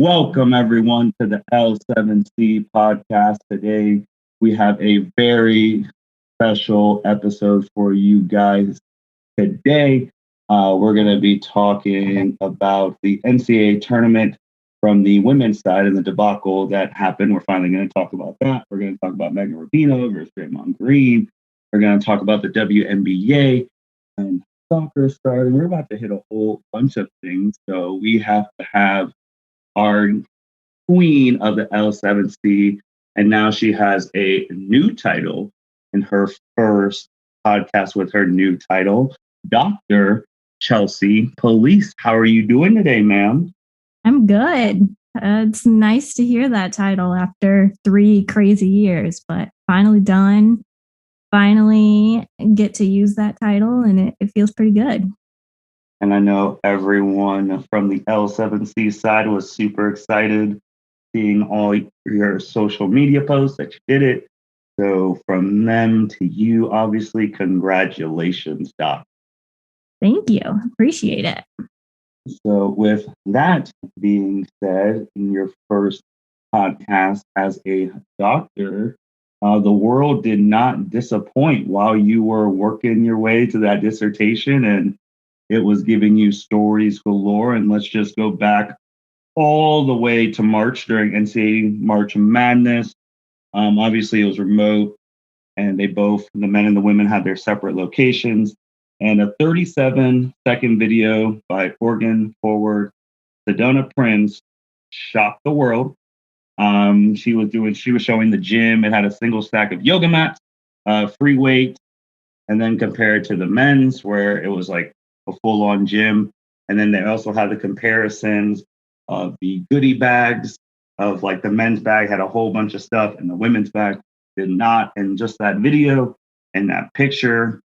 Welcome, everyone, to the L7C podcast. Today, we have a very special episode for you guys. Today, we're going to be talking about the NCAA tournament from the women's side and the debacle that happened. We're finally going to talk about that. We're going to talk about Megan Rapinoe versus Draymond Green. We're going to talk about the WNBA and soccer starting. We're about to hit a whole bunch of things. So we have to have our queen of the L7C, and now she has a new title in her first podcast with her new title, Dr. Chelsea Police. How are you doing today, ma'am? I'm good. It's nice to hear that title after 3 crazy years, but finally done. Finally get to use that title, and it feels pretty good. And I know everyone from the L7C side was super excited seeing all your social media posts that you did it. So from them to you, obviously, congratulations, Doc. Thank you. Appreciate it. So with that being said, in your first podcast as a doctor, the world did not disappoint while you were working your way to that dissertation, and it was giving you stories galore. And let's just go back all the way to March during NCAA March Madness. Obviously, it was remote, and they both, the men and the women, had their separate locations. And a 37-second video by Oregon forward Sedona Prince shocked the world. She was showing the gym. It had a single stack of yoga mats, free weights, and then compared to the men's, where it was like a full-on gym. And then they also had the comparisons of the goodie bags of, like, the men's bag had a whole bunch of stuff and the women's bag did not. And just that video and that picture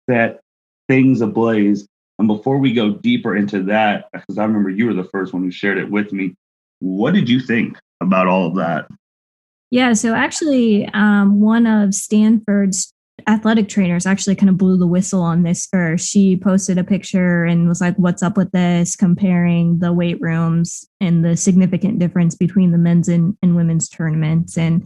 set things ablaze. And before we go deeper into that, because I remember you were the first one who shared it with me, what did you think about all of that? Yeah, so actually, one of Stanford's athletic trainers actually kind of blew the whistle on this first. She posted a picture and was like, "What's up with this?" comparing the weight rooms and the significant difference between the men's and women's tournaments. And,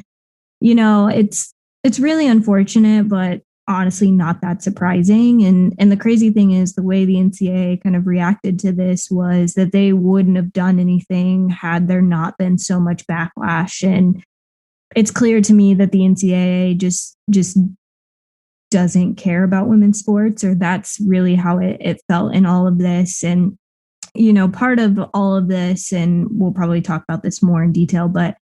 you know, it's really unfortunate, but honestly not that surprising. And the crazy thing is, the way the NCAA kind of reacted to this was that they wouldn't have done anything had there not been so much backlash. And it's clear to me that the NCAA just doesn't care about women's sports, or that's really how it felt in all of this. And, you know, part of all of this, and we'll probably talk about this more in detail, but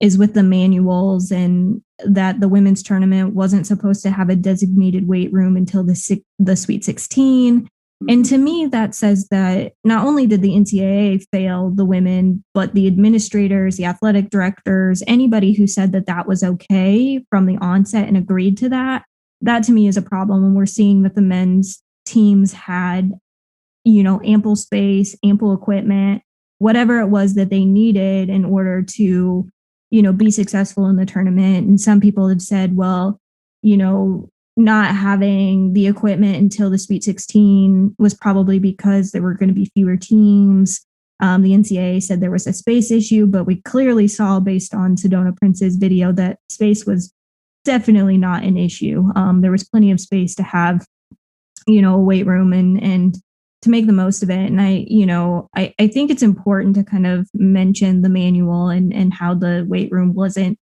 is with the manuals, and that the women's tournament wasn't supposed to have a designated weight room until the Sweet 16. And to me, that says that not only did the NCAA fail the women, but the administrators, the athletic directors, anybody who said that that was okay from the onset and agreed to that, that to me is a problem. When we're seeing that the men's teams had, you know, ample space, ample equipment, whatever it was that they needed in order to, you know, be successful in the tournament. And some people have said, well, you know, not having the equipment until the Sweet 16 was probably because there were going to be fewer teams. The NCAA said there was a space issue, but we clearly saw, based on Sedona Prince's video, that space was definitely not an issue. There was plenty of space to have, you know, a weight room and to make the most of it. And I think it's important to kind of mention the manual and how the weight room wasn't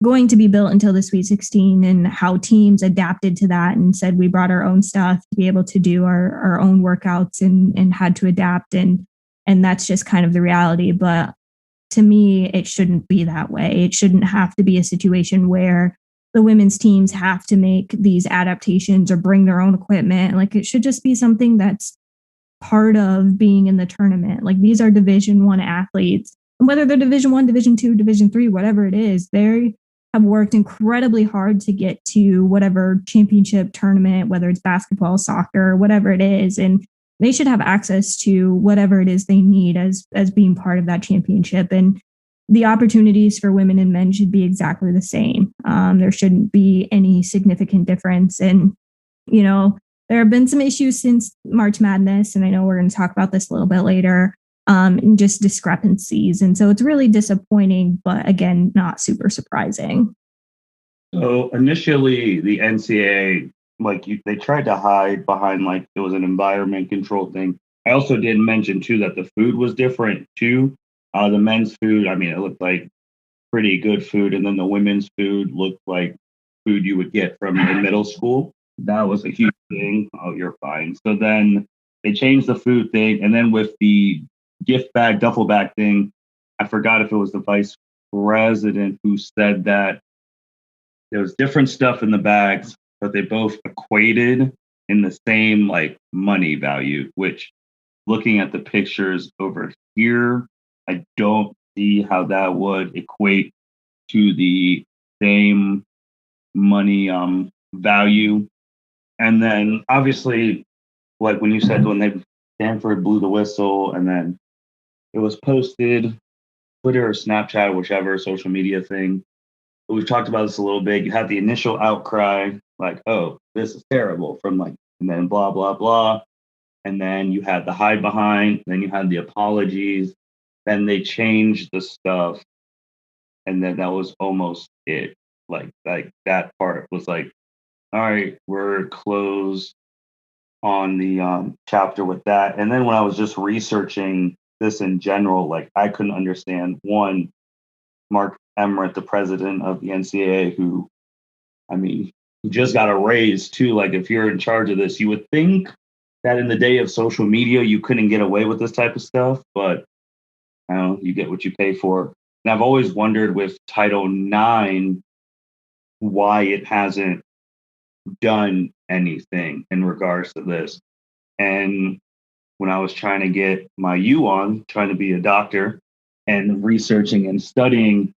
going to be built until the Sweet 16, and how teams adapted to that and said, we brought our own stuff to be able to do our own workouts and had to adapt. And that's just kind of the reality. But to me, it shouldn't be that way. It shouldn't have to be a situation where the women's teams have to make these adaptations or bring their own equipment. Like, it should just be something that's part of being in the tournament. Like, these are Division I athletes, and whether they're Division I, Division II, Division III, whatever it is, they have worked incredibly hard to get to whatever championship tournament, whether it's basketball, soccer, whatever it is. And they should have access to whatever it is they need as being part of that championship. And the opportunities for women and men should be exactly the same. There shouldn't be any significant difference. And, you know, there have been some issues since March Madness, and I know we're going to talk about this a little bit later. and just discrepancies. And so it's really disappointing, but again, not super surprising. So initially, the NCAA, they tried to hide behind like it was an environment control thing. I also did mention too that the food was different too. The men's food, I mean, it looked like pretty good food, and then the women's food looked like food you would get from in middle school. That was a huge thing. Oh, you're fine. So then they changed the food thing, and then with the gift bag, duffel bag thing, I forgot if it was the vice president who said that there was different stuff in the bags, but they both equated in the same like money value, which looking at the pictures over here, I don't see how that would equate to the same money value. And then obviously, like when you said when they Stanford blew the whistle and then it was posted, Twitter or Snapchat, whichever social media thing. But we've talked about this a little bit. You had the initial outcry, like, oh, this is terrible from like, and then blah, blah, blah. And then you had the hide behind, then you had the apologies, then they changed the stuff. And then that was almost it. Like that part was like, all right, we're closed on the chapter with that. And then when I was just researching this in general, like I couldn't understand one, Mark Emmert, the president of the NCAA, who, I mean, he just got a raise too. Like if you're in charge of this, you would think that in the day of social media, you couldn't get away with this type of stuff, but I don't know, you get what you pay for. And I've always wondered with Title IX why it hasn't done anything in regards to this. And when I was trying to get my U on, trying to be a doctor and researching and studying,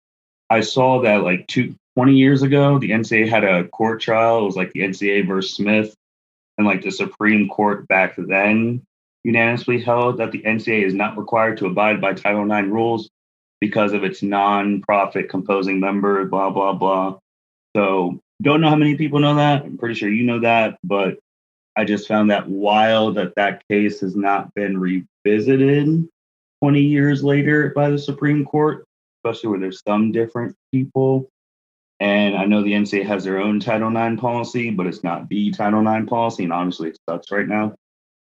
I saw that like 20 years ago, the NCAA had a court trial. It was like the NCAA versus Smith. And like the Supreme Court back then unanimously held that the NCAA is not required to abide by Title IX rules because of its non-profit composing member, blah, blah, blah. So don't know how many people know that. I'm pretty sure you know that, but I just found that wild that that case has not been revisited 20 years later by the Supreme Court, especially where there's some different people. And I know the NCAA has their own Title IX policy, but it's not the Title IX policy, and honestly, it sucks right now.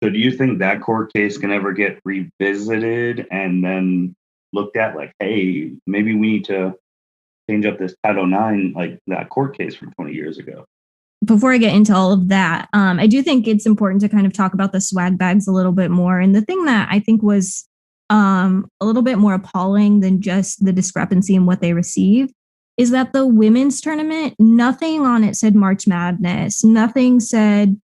So do you think that court case can ever get revisited and then looked at like, hey, maybe we need to change up this Title IX, like that court case from 20 years ago? Before I get into all of that, I do think it's important to kind of talk about the swag bags a little bit more. And the thing that I think was a little bit more appalling than just the discrepancy in what they received is that the women's tournament, nothing on it said March Madness, nothing said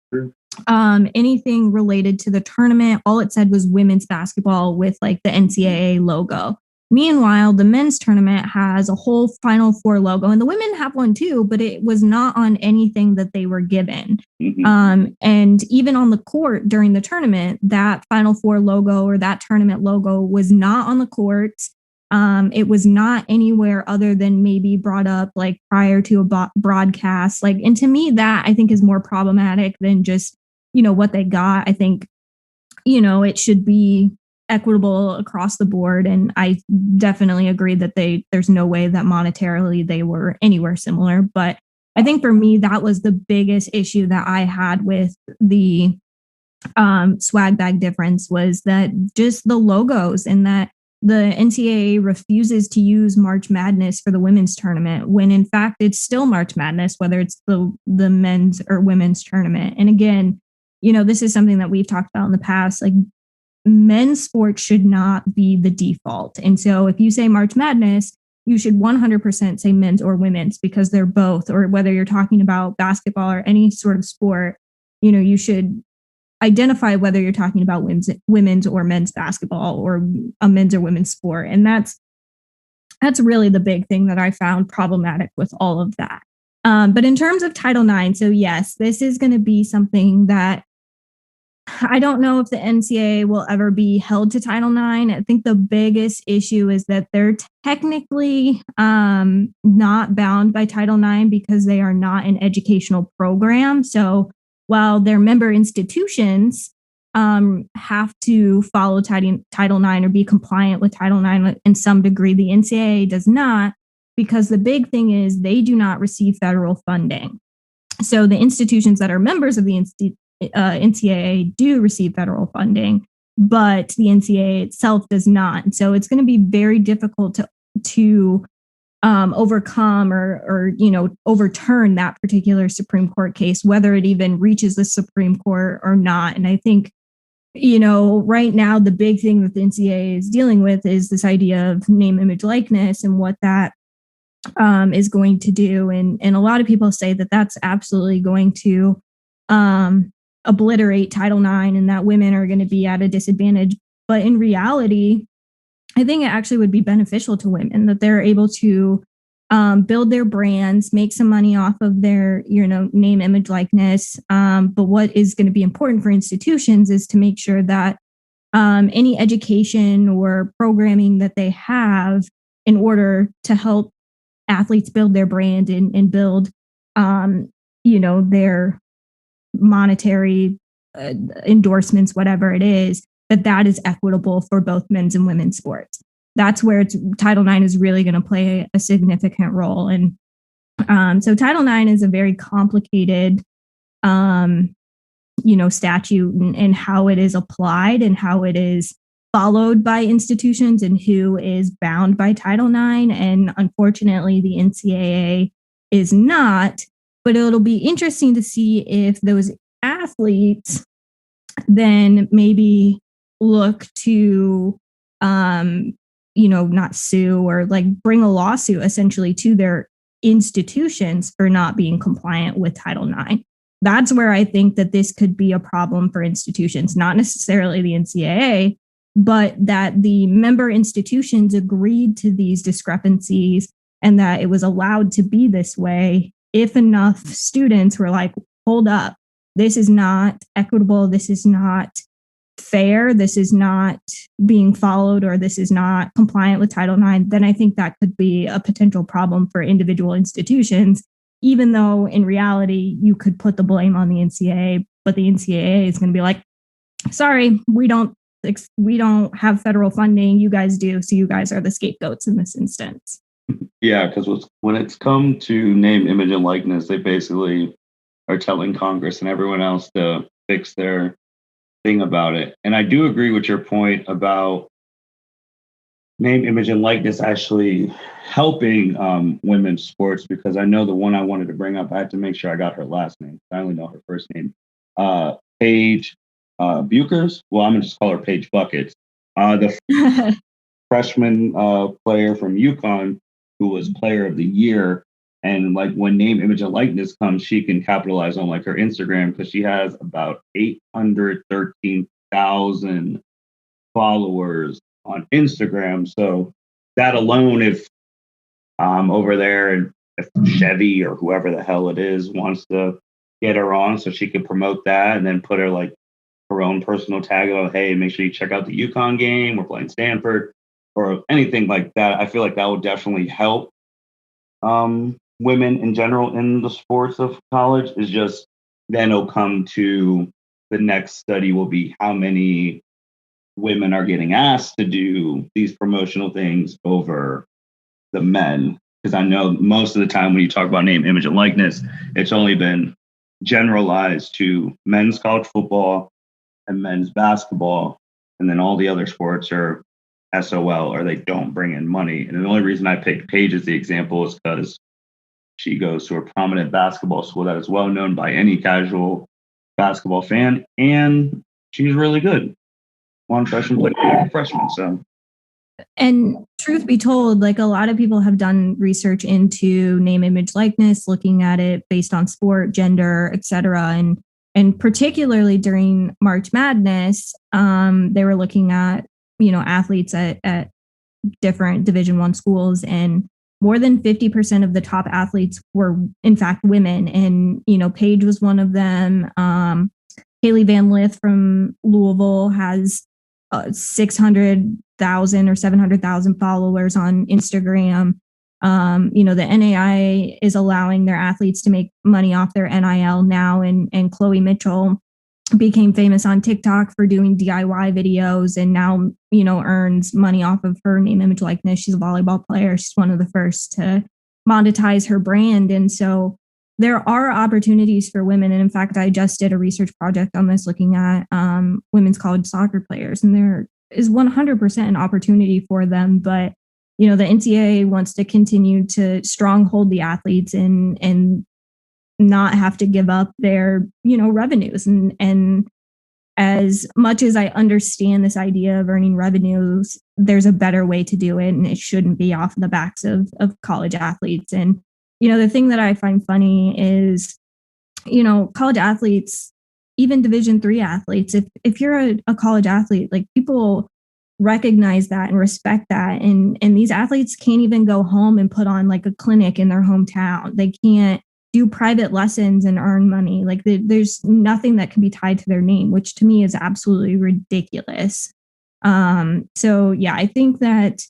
anything related to the tournament. All it said was women's basketball with like the NCAA logo. Meanwhile, the men's tournament has a whole Final Four logo, and the women have one too, but it was not on anything that they were given. And even on the court during the tournament, that Final Four logo or that tournament logo was not on the courts. It was not anywhere other than maybe brought up like prior to a broadcast. Like, and to me, that I think is more problematic than just, what they got. I think, it should be equitable across the board. And I definitely agree that there's no way that monetarily they were anywhere similar. But I think for me, that was the biggest issue that I had with the swag bag difference was that just the logos and that the NCAA refuses to use March Madness for the women's tournament when in fact it's still March Madness, whether it's the men's or women's tournament. And again, this is something that we've talked about in the past, like men's sports should not be the default. And so if you say March Madness, you should 100% say men's or women's because they're both, or whether you're talking about basketball or any sort of sport, you should identify whether you're talking about women's or men's basketball or a men's or women's sport. And that's really the big thing that I found problematic with all of that. But in terms of Title IX, so yes, this is going to be something that I don't know if the NCAA will ever be held to Title IX. I think the biggest issue is that they're technically not bound by Title IX because they are not an educational program. So while they're member institutions, have to follow Title IX or be compliant with Title IX in some degree. The NCAA does not, because the big thing is they do not receive federal funding. So the institutions that are members of the NCAA do receive federal funding, but the NCAA itself does not. And so it's going to be very difficult to overcome or overturn that particular Supreme Court case, whether it even reaches the Supreme Court or not. And I think, right now the big thing that the NCAA is dealing with is this idea of name, image, likeness, and what that is going to do. And a lot of people say that that's absolutely going to obliterate Title IX and that women are going to be at a disadvantage. But in reality, I think it actually would be beneficial to women that they're able to build their brands, make some money off of their, name, image, likeness. But what is going to be important for institutions is to make sure that any education or programming that they have in order to help athletes build their brand and build, their monetary endorsements, whatever it is, that is equitable for both men's and women's sports. That's where Title IX is really going to play a significant role. And so Title IX is a very complicated, statute and how it is applied and how it is followed by institutions and who is bound by Title IX. And unfortunately, the NCAA is not. But it'll be interesting to see if those athletes then maybe look to, not sue or bring a lawsuit essentially to their institutions for not being compliant with Title IX. That's where I think that this could be a problem for institutions, not necessarily the NCAA, but that the member institutions agreed to these discrepancies and that it was allowed to be this way if enough students were like, hold up, this is not equitable, this is not fair, this is not being followed, or this is not compliant with Title IX, then I think that could be a potential problem for individual institutions, even though in reality, you could put the blame on the NCAA, but the NCAA is going to be like, sorry, we don't have federal funding, you guys do, so you guys are the scapegoats in this instance. Yeah, because when it's come to name, image, and likeness, they basically are telling Congress and everyone else to fix their thing about it. And I do agree with your point about name, image, and likeness actually helping women's sports, because I know the one I wanted to bring up, I had to make sure I got her last name. I only know her first name. Paige Buchers. Well, I'm going to just call her Paige Buckets. The freshman player from UConn who was player of the year. And when name, image, and likeness comes, she can capitalize on her Instagram, because she has about 813,000 followers on Instagram. So that alone, if over there, and if Chevy or whoever the hell it is wants to get her on, so she can promote that and then put her her own personal tag of, hey, make sure you check out the UConn game, we're playing Stanford, or anything like that. I feel like that will definitely help women in general in the sports of college. Is just then it'll come to the next study will be how many women are getting asked to do these promotional things over the men. Because I know most of the time when you talk about name, image, and likeness, it's only been generalized to men's college football and men's basketball. And then all the other sports are SOL, or they don't bring in money. And the only reason I picked Paige as the example is because she goes to a prominent basketball school that is well known by any casual basketball fan, and she's really good. One freshman played freshman, so. And truth be told, a lot of people have done research into name, image, likeness, looking at it based on sport, gender, etc. And particularly during March Madness, they were looking at athletes at different Division I schools, and more than 50% of the top athletes were in fact women. And Paige was one of them. Haley Van Lith from Louisville has 600,000 or 700,000 followers on Instagram. The NAI is allowing their athletes to make money off their NIL now, and Chloe Mitchell became famous on TikTok for doing DIY videos and now, earns money off of her name, image, likeness. She's a volleyball player. She's one of the first to monetize her brand. And so there are opportunities for women. And in fact, I just did a research project on this looking at women's college soccer players, and there is 100% an opportunity for them. But, the NCAA wants to continue to stronghold the athletes and not have to give up their, revenues. And as much as I understand this idea of earning revenues, there's a better way to do it. And it shouldn't be off the backs of college athletes. And, the thing that I find funny is, college athletes, even Division III athletes, if you're a college athlete, like, people recognize that and respect that. And these athletes can't even go home and put on like a clinic in their hometown. They can't do private lessons and earn money. Like, there's nothing that can be tied to their name, which to me is absolutely ridiculous. So yeah, I think that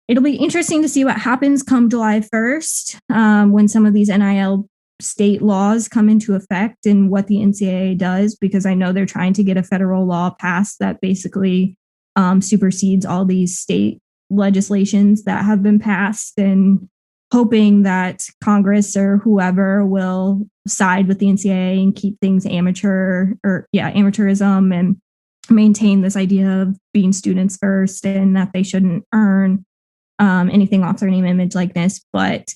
it'll be interesting to see what happens come July 1st, when some of these NIL state laws come into effect and what the NCAA does, because I know they're trying to get a federal law passed that basically supersedes all these state legislations that have been passed, and hoping that Congress or whoever will side with the NCAA and keep things amateurism, and maintain this idea of being students first and that they shouldn't earn anything off their name, image, likeness. But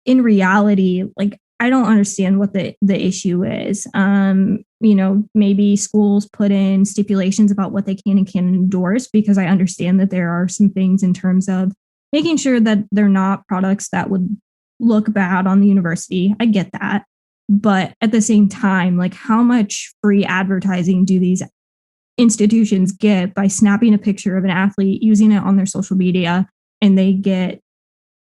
in reality, like, I don't understand what the issue is. Maybe schools put in stipulations about what they can and can't endorse, because I understand that there are some things in terms of making sure that they're not products that would look bad on the university. I get that. But at the same time, like, how much free advertising do these institutions get by snapping a picture of an athlete, using it on their social media, and they get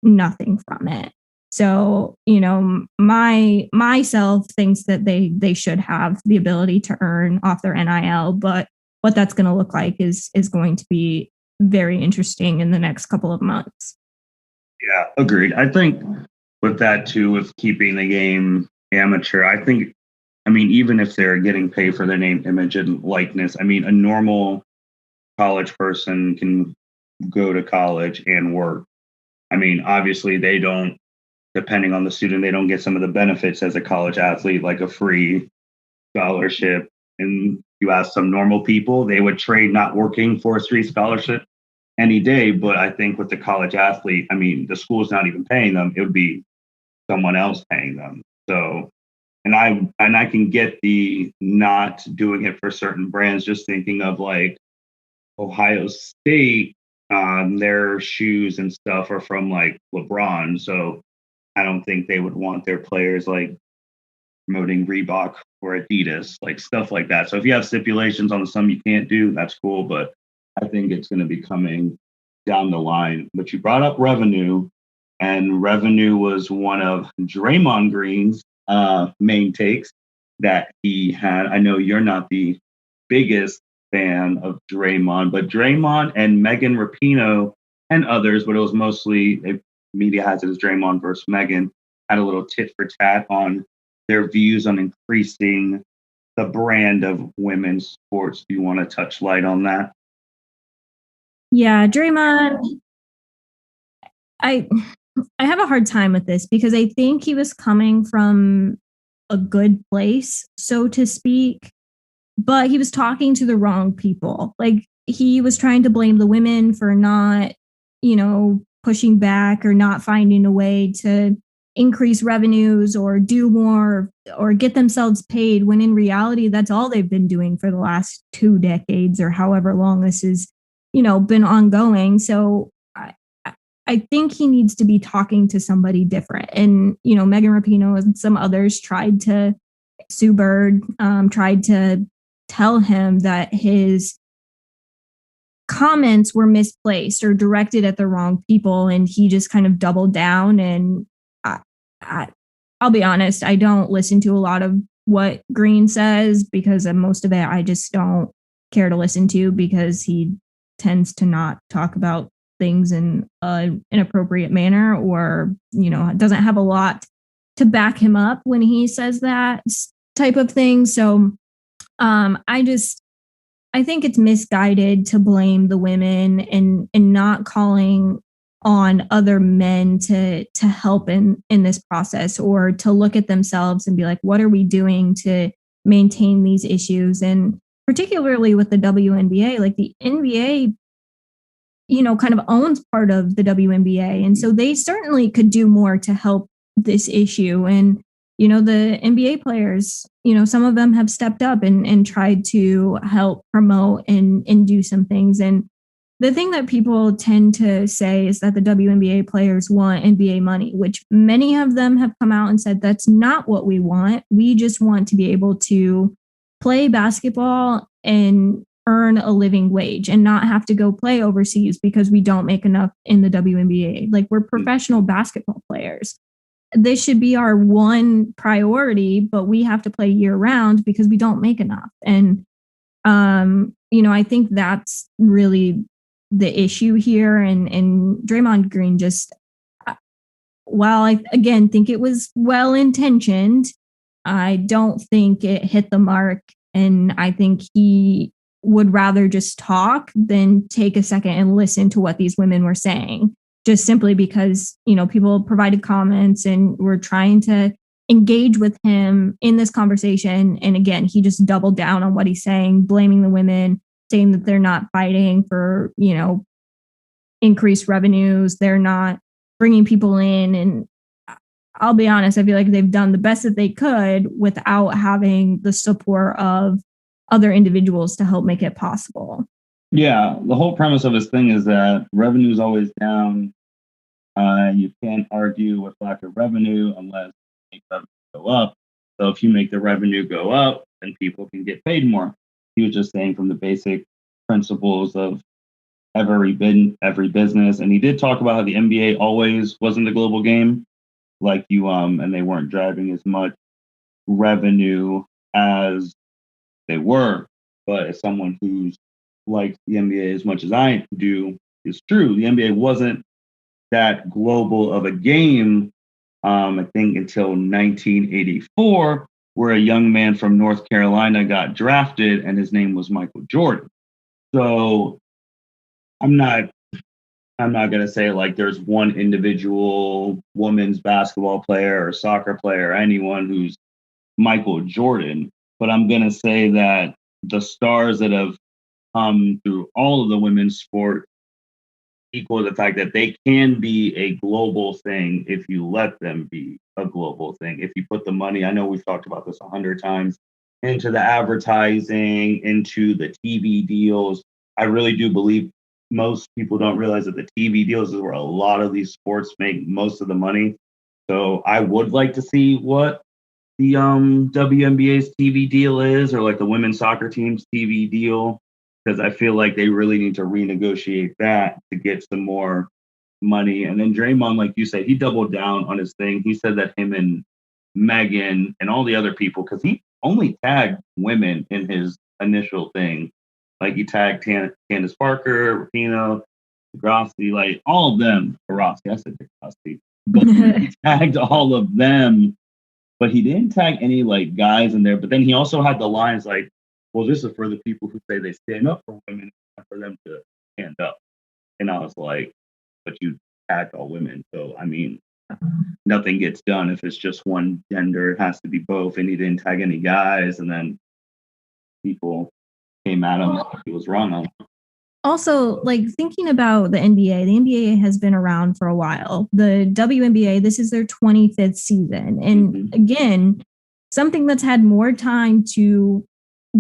nothing from it? So, myself thinks that they should have the ability to earn off their NIL, but what that's going to look like is going to be very interesting in the next couple of months. Yeah, agreed. I think with that too, with keeping the game amateur, even if they're getting paid for their name, image, and likeness, a normal college person can go to college and work. Obviously they don't, depending on the student, they don't get some of the benefits as a college athlete, like a free scholarship. And you ask some normal people, they would trade not working for a free scholarship any day. But I think with the college athlete, the school's not even paying them. It would be someone else paying them. So, and I can get the not doing it for certain brands, just thinking of like Ohio State, their shoes and stuff are from like LeBron. So I don't think they would want their players like promoting Reebok or Adidas, like stuff like that. So if you have stipulations on some you can't do, that's cool. But I think it's going to be coming down the line. But you brought up revenue, and revenue was one of Draymond Green's main takes that he had. I know you're not the biggest fan of Draymond, but Draymond and Megan Rapinoe and others, but it was mostly, media has it as Draymond versus Megan, had a little tit for tat on their views on increasing the brand of women's sports. Do you want to touch light on that? Yeah, Draymond, I have a hard time with this because I think he was coming from a good place, so to speak, but he was talking to the wrong people. Like, he was trying to blame the women for not, pushing back or not finding a way to increase revenues or do more or get themselves paid, when in reality, that's all they've been doing for the last 2 decades or however long this has, been ongoing. So I think he needs to be talking to somebody different. And, Megan Rapinoe and some others tried to, Sue Bird, tried to tell him that his comments were misplaced or directed at the wrong people. And he just kind of doubled down. And I'll be honest, I don't listen to a lot of what Green says because most of it I just don't care to listen to, because he tends to not talk about things in an inappropriate manner, or, doesn't have a lot to back him up when he says that type of thing. So I think it's misguided to blame the women and not calling on other men to help in this process, or to look at themselves and be like, what are we doing to maintain these issues? And particularly with the WNBA, like the NBA, kind of owns part of the WNBA. And so they certainly could do more to help this issue. And, the NBA players, some of them have stepped up and tried to help promote and do some things. And the thing that people tend to say is that the WNBA players want NBA money, which many of them have come out and said that's not what we want. We just want to be able to play basketball and earn a living wage and not have to go play overseas because we don't make enough in the WNBA. Like, we're professional basketball players. This should be our one priority, but we have to play year round because we don't make enough. And, I think that's really the issue here. And Draymond Green just, while I, again, think it was well intentioned, I don't think it hit the mark. And I think he would rather just talk than take a second and listen to what these women were saying, just simply because, people provided comments and were trying to engage with him in this conversation. And again, he just doubled down on what he's saying, blaming the women, saying that they're not fighting for, increased revenues. They're not bringing people in. And I'll be honest, I feel like they've done the best that they could without having the support of other individuals to help make it possible. Yeah, the whole premise of this thing is that revenue is always down. You can't argue with lack of revenue unless you make revenue go up. So if you make the revenue go up, then people can get paid more. He was just saying from the basic principles of every business. And he did talk about how the NBA always wasn't the global game, like and they weren't driving as much revenue as they were. But as someone who's likes the NBA as much as I do, it's true. The NBA wasn't that global of a game, I think, until 1984, where a young man from North Carolina got drafted and his name was Michael Jordan. So I'm not going to say like there's one individual women's basketball player or soccer player or anyone who's Michael Jordan, but I'm going to say that the stars that have come through all of the women's sport equal the fact that they can be a global thing if you let them be a global thing. If you put the money, I know we've talked about this 100 times, into the advertising, into the TV deals. I really do believe most people don't realize that the TV deals is where a lot of these sports make most of the money. So I would like to see what the WNBA's TV deal is, or like the women's soccer team's TV deal, because I feel like they really need to renegotiate that to get some more money. And then Draymond, like you said, he doubled down on his thing. He said that him and Megan and all the other people, because he only tagged women in his initial thing. Like he tagged Candace Parker, Rapinoe, Degrassi, like all of them. Degrassi, I said Degrassi. But he tagged all of them, but he didn't tag any like guys in there. But then he also had the lines like, well, this is for the people who say they stand up for women and for them to stand up. And I was like, but you tagged all women. So, I mean, nothing gets done if it's just one gender. It has to be both. And he didn't tag any guys. And then people came at him. He was wrong on it. Also, like thinking about the NBA has been around for a while. The WNBA, this is their 25th season. And again, something that's had more time to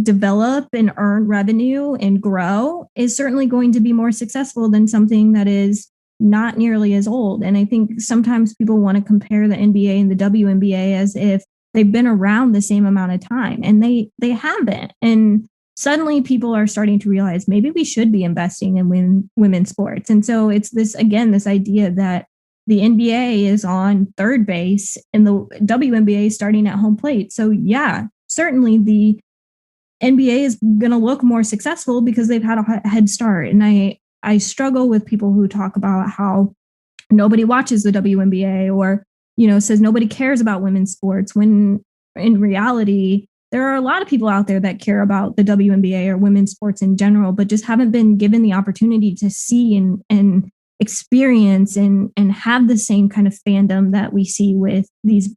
develop and earn revenue and grow is certainly going to be more successful than something that is not nearly as old. And I think sometimes people want to compare the NBA and the WNBA as if they've been around the same amount of time, and they haven't. And suddenly people are starting to realize maybe we should be investing in women's sports. And so it's this idea that the NBA is on third base and the WNBA is starting at home plate. So yeah, certainly the NBA is going to look more successful because they've had a head start. And I struggle with people who talk about how nobody watches the WNBA or, says nobody cares about women's sports, when in reality, there are a lot of people out there that care about the WNBA or women's sports in general, but just haven't been given the opportunity to see and experience and have the same kind of fandom that we see with these,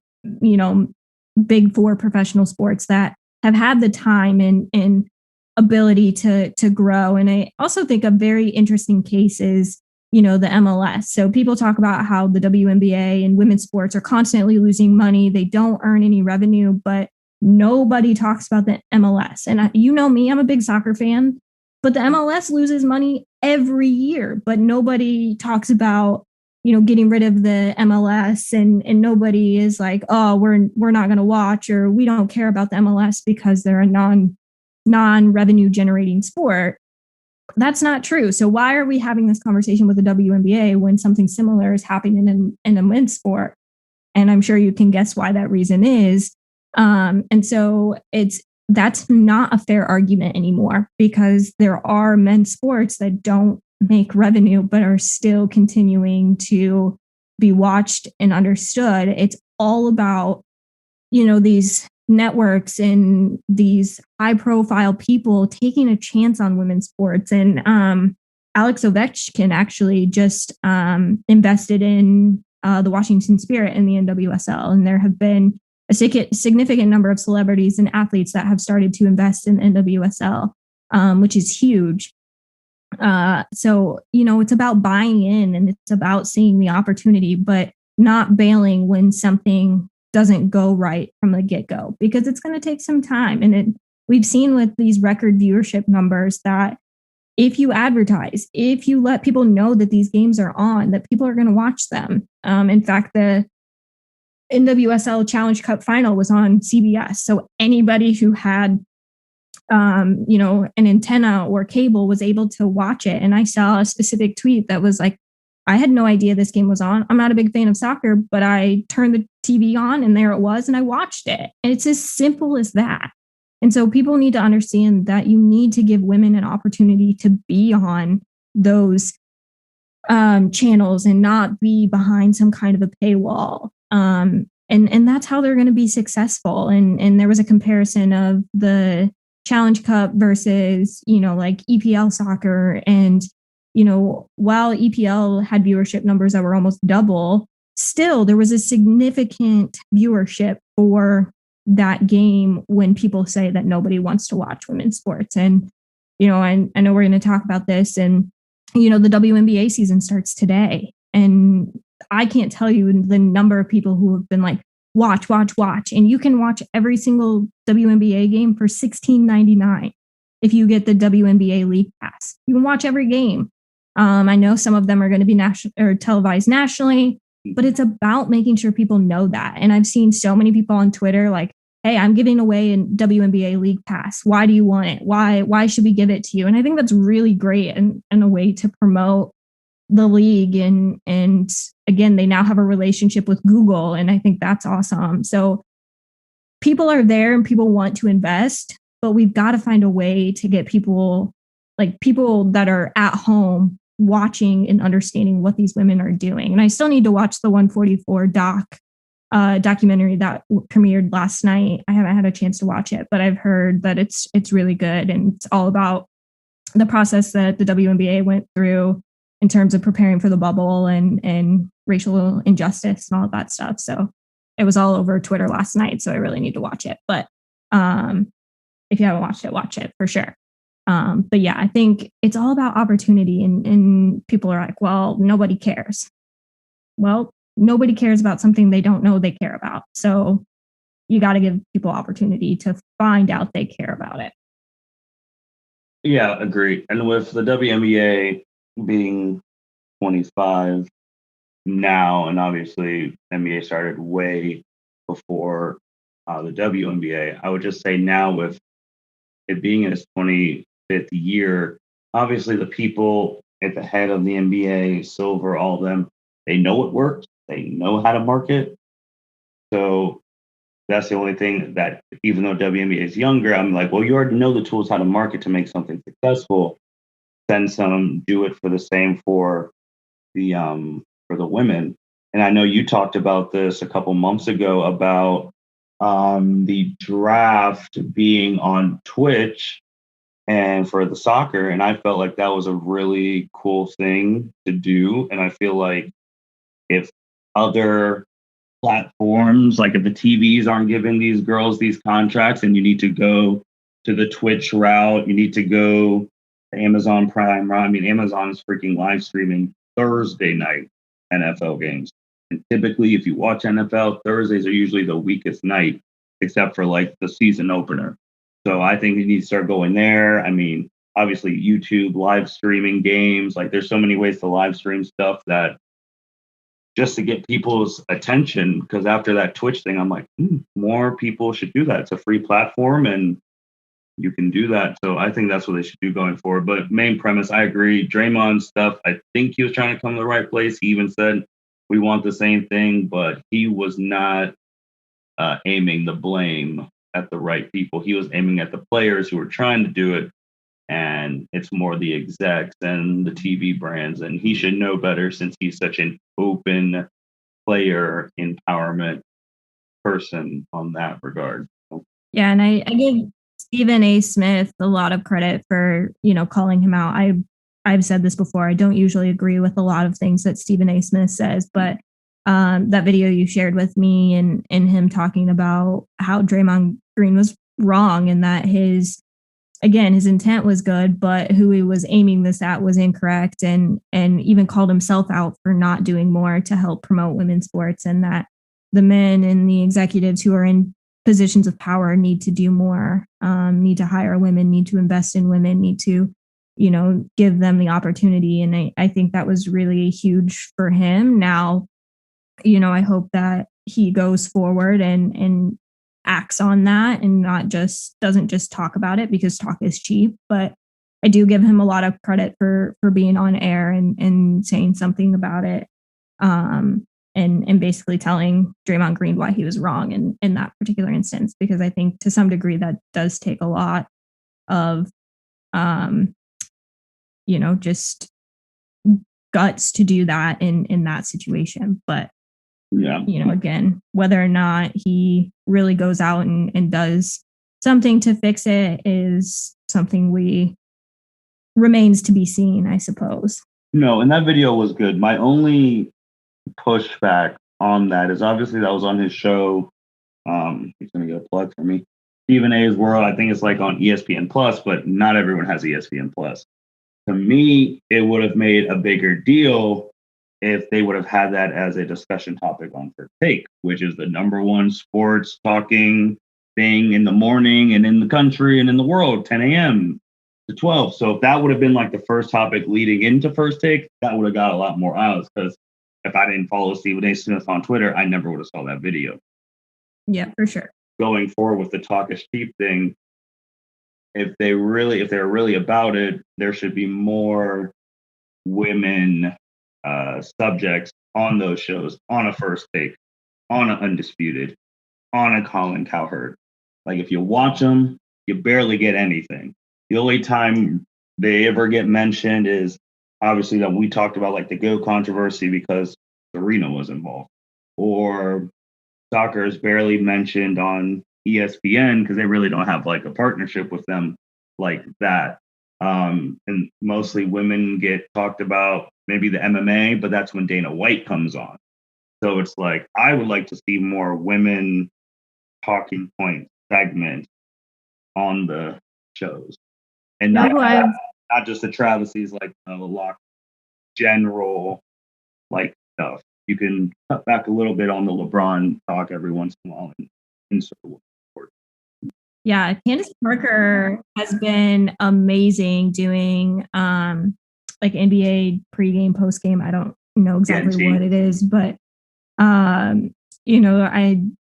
big four professional sports that have had the time and ability to grow. And I also think a very interesting case is, the MLS. So people talk about how the WNBA and women's sports are constantly losing money. They don't earn any revenue, but nobody talks about the MLS. And me, I'm a big soccer fan, but the MLS loses money every year, but nobody talks about, getting rid of the MLS and nobody is like, oh, we're not going to watch, or we don't care about the MLS because they're a non-revenue generating sport. That's not true. So why are we having this conversation with the WNBA when something similar is happening in a men's sport? And I'm sure you can guess why that reason is. And so that's not a fair argument anymore, because there are men's sports that don't make revenue, but are still continuing to be watched and understood. It's all about, these networks and these high profile people taking a chance on women's sports. And Alex Ovechkin actually just invested in the Washington Spirit in the NWSL. And there have been a significant number of celebrities and athletes that have started to invest in NWSL, which is huge. So, it's about buying in and it's about seeing the opportunity, but not bailing when something doesn't go right from the get-go, because it's going to take some time. And we've seen with these record viewership numbers that if you advertise, if you let people know that these games are on, that people are going to watch them. In fact, the NWSL Challenge Cup final was on CBS. So anybody who had an antenna or cable was able to watch it. And I saw a specific tweet that was like, I had no idea this game was on. I'm not a big fan of soccer, but I turned the TV on and there it was, and I watched it. And it's as simple as that. And so people need to understand that you need to give women an opportunity to be on those channels and not be behind some kind of a paywall. And that's how they're going to be successful. And there was a comparison of the Challenge Cup versus, like EPL soccer. And, while EPL had viewership numbers that were almost double, still there was a significant viewership for that game when people say that nobody wants to watch women's sports. And, I know we're going to talk about this, and, the WNBA season starts today. And I can't tell you the number of people who have been like, watch. And you can watch every single WNBA game for $16.99 if you get the WNBA League Pass. You can watch every game. I know some of them are going to be national or televised nationally, but it's about making sure people know that. And I've seen so many people on Twitter like, hey, I'm giving away a WNBA League Pass. Why do you want it? Why should we give it to you? And I think that's really great and a way to promote the league. And again, they now have a relationship with Google, and I think that's awesome. So people are there and people want to invest, but we've got to find a way to get people that are at home watching and understanding what these women are doing. And I still need to watch the 144 documentary that premiered last night. I haven't had a chance to watch it, but I've heard that it's really good, and it's all about the process that the WNBA went through in terms of preparing for the bubble and racial injustice and all of that stuff. So it was all over Twitter last night, so I really need to watch it. But if you haven't watched it, watch it for sure. But yeah, I think it's all about opportunity, and people are like, well, nobody cares. Well, nobody cares about something they don't know they care about. So you got to give people opportunity to find out they care about it. Yeah, agreed. And with the WNBA being 25 now, and obviously NBA started way before the WNBA, I would just say now with it being in its 25th year, obviously the people at the head of the NBA, Silver, all of them, they know it works. They know how to market. So that's the only thing that, even though WNBA is younger, I'm like, well, you already know the tools how to market to make something successful. Then some do it for the same for the women. And I know you talked about this a couple months ago about the draft being on Twitch and for the soccer. And I felt like that was a really cool thing to do. And I feel like if other platforms, like if the TVs aren't giving these girls these contracts and you need to go to the Twitch route, you need to go to Amazon Prime route. I mean, Amazon is freaking live streaming Thursday night NFL games. And typically, if you watch NFL, Thursdays are usually the weakest night, except for like the season opener. So I think you need to start going there. I mean, obviously, YouTube live streaming games. Like, there's so many ways to live stream stuff that just to get people's attention. Because after that Twitch thing, I'm like, more people should do that. It's a free platform and you can do that. So I think that's what they should do going forward. But main premise, I agree. Draymond stuff, I think he was trying to come to the right place. He even said, we want the same thing, but he was not aiming the blame at the right people. He was aiming at the players who were trying to do it. And it's more the execs and the TV brands. And he should know better since he's such an open player empowerment person on that regard. Yeah, and I give Stephen A. Smith a lot of credit for, calling him out. I've said this before. I don't usually agree with a lot of things that Stephen A. Smith says, but that video you shared with me and him talking about how Draymond Green was wrong and that his intent was good, but who he was aiming this at was incorrect, and even called himself out for not doing more to help promote women's sports, and that the men and the executives who are in positions of power need to do more, need to hire women, need to invest in women, need to, give them the opportunity. And I think that was really huge for him. Now, I hope that he goes forward and acts on that and doesn't just talk about it because talk is cheap. But I do give him a lot of credit for being on air and saying something about it. And basically telling Draymond Green why he was wrong in that particular instance, because I think to some degree that does take a lot of, just guts to do that in that situation. But, yeah, again, whether or not he really goes out and does something to fix it is something remains to be seen, I suppose. No, and that video was good. My only pushback on that is obviously that was on his show. He's gonna get a plug for me. Stephen A's World. I think it's like on ESPN Plus, but not everyone has ESPN Plus. To me, it would have made a bigger deal if they would have had that as a discussion topic on First Take, which is the number one sports talking thing in the morning and in the country and in the world, 10 a.m. to 12. So if that would have been like the first topic leading into First Take, that would have got a lot more eyes, because if I didn't follow Stephen A. Smith on Twitter, I never would have saw that video. Yeah, for sure. Going forward with the talk is cheap thing, if they're really about it, there should be more women subjects on those shows, on a First Take, on an Undisputed, on a Colin Cowherd. Like, if you watch them, you barely get anything. The only time they ever get mentioned is obviously that we talked about, like the Go controversy, because Serena was involved, or soccer is barely mentioned on ESPN because they really don't have like a partnership with them like that. And mostly women get talked about, maybe the MMA, but that's when Dana White comes on. So it's like, I would like to see more women talking point segments on the shows, and not just the travesties, like the lock general like stuff. You can cut back a little bit on the LeBron talk every once in a while and insert support. Yeah, Candace Parker has been amazing doing like NBA pregame, postgame. I don't know exactly what it is, but I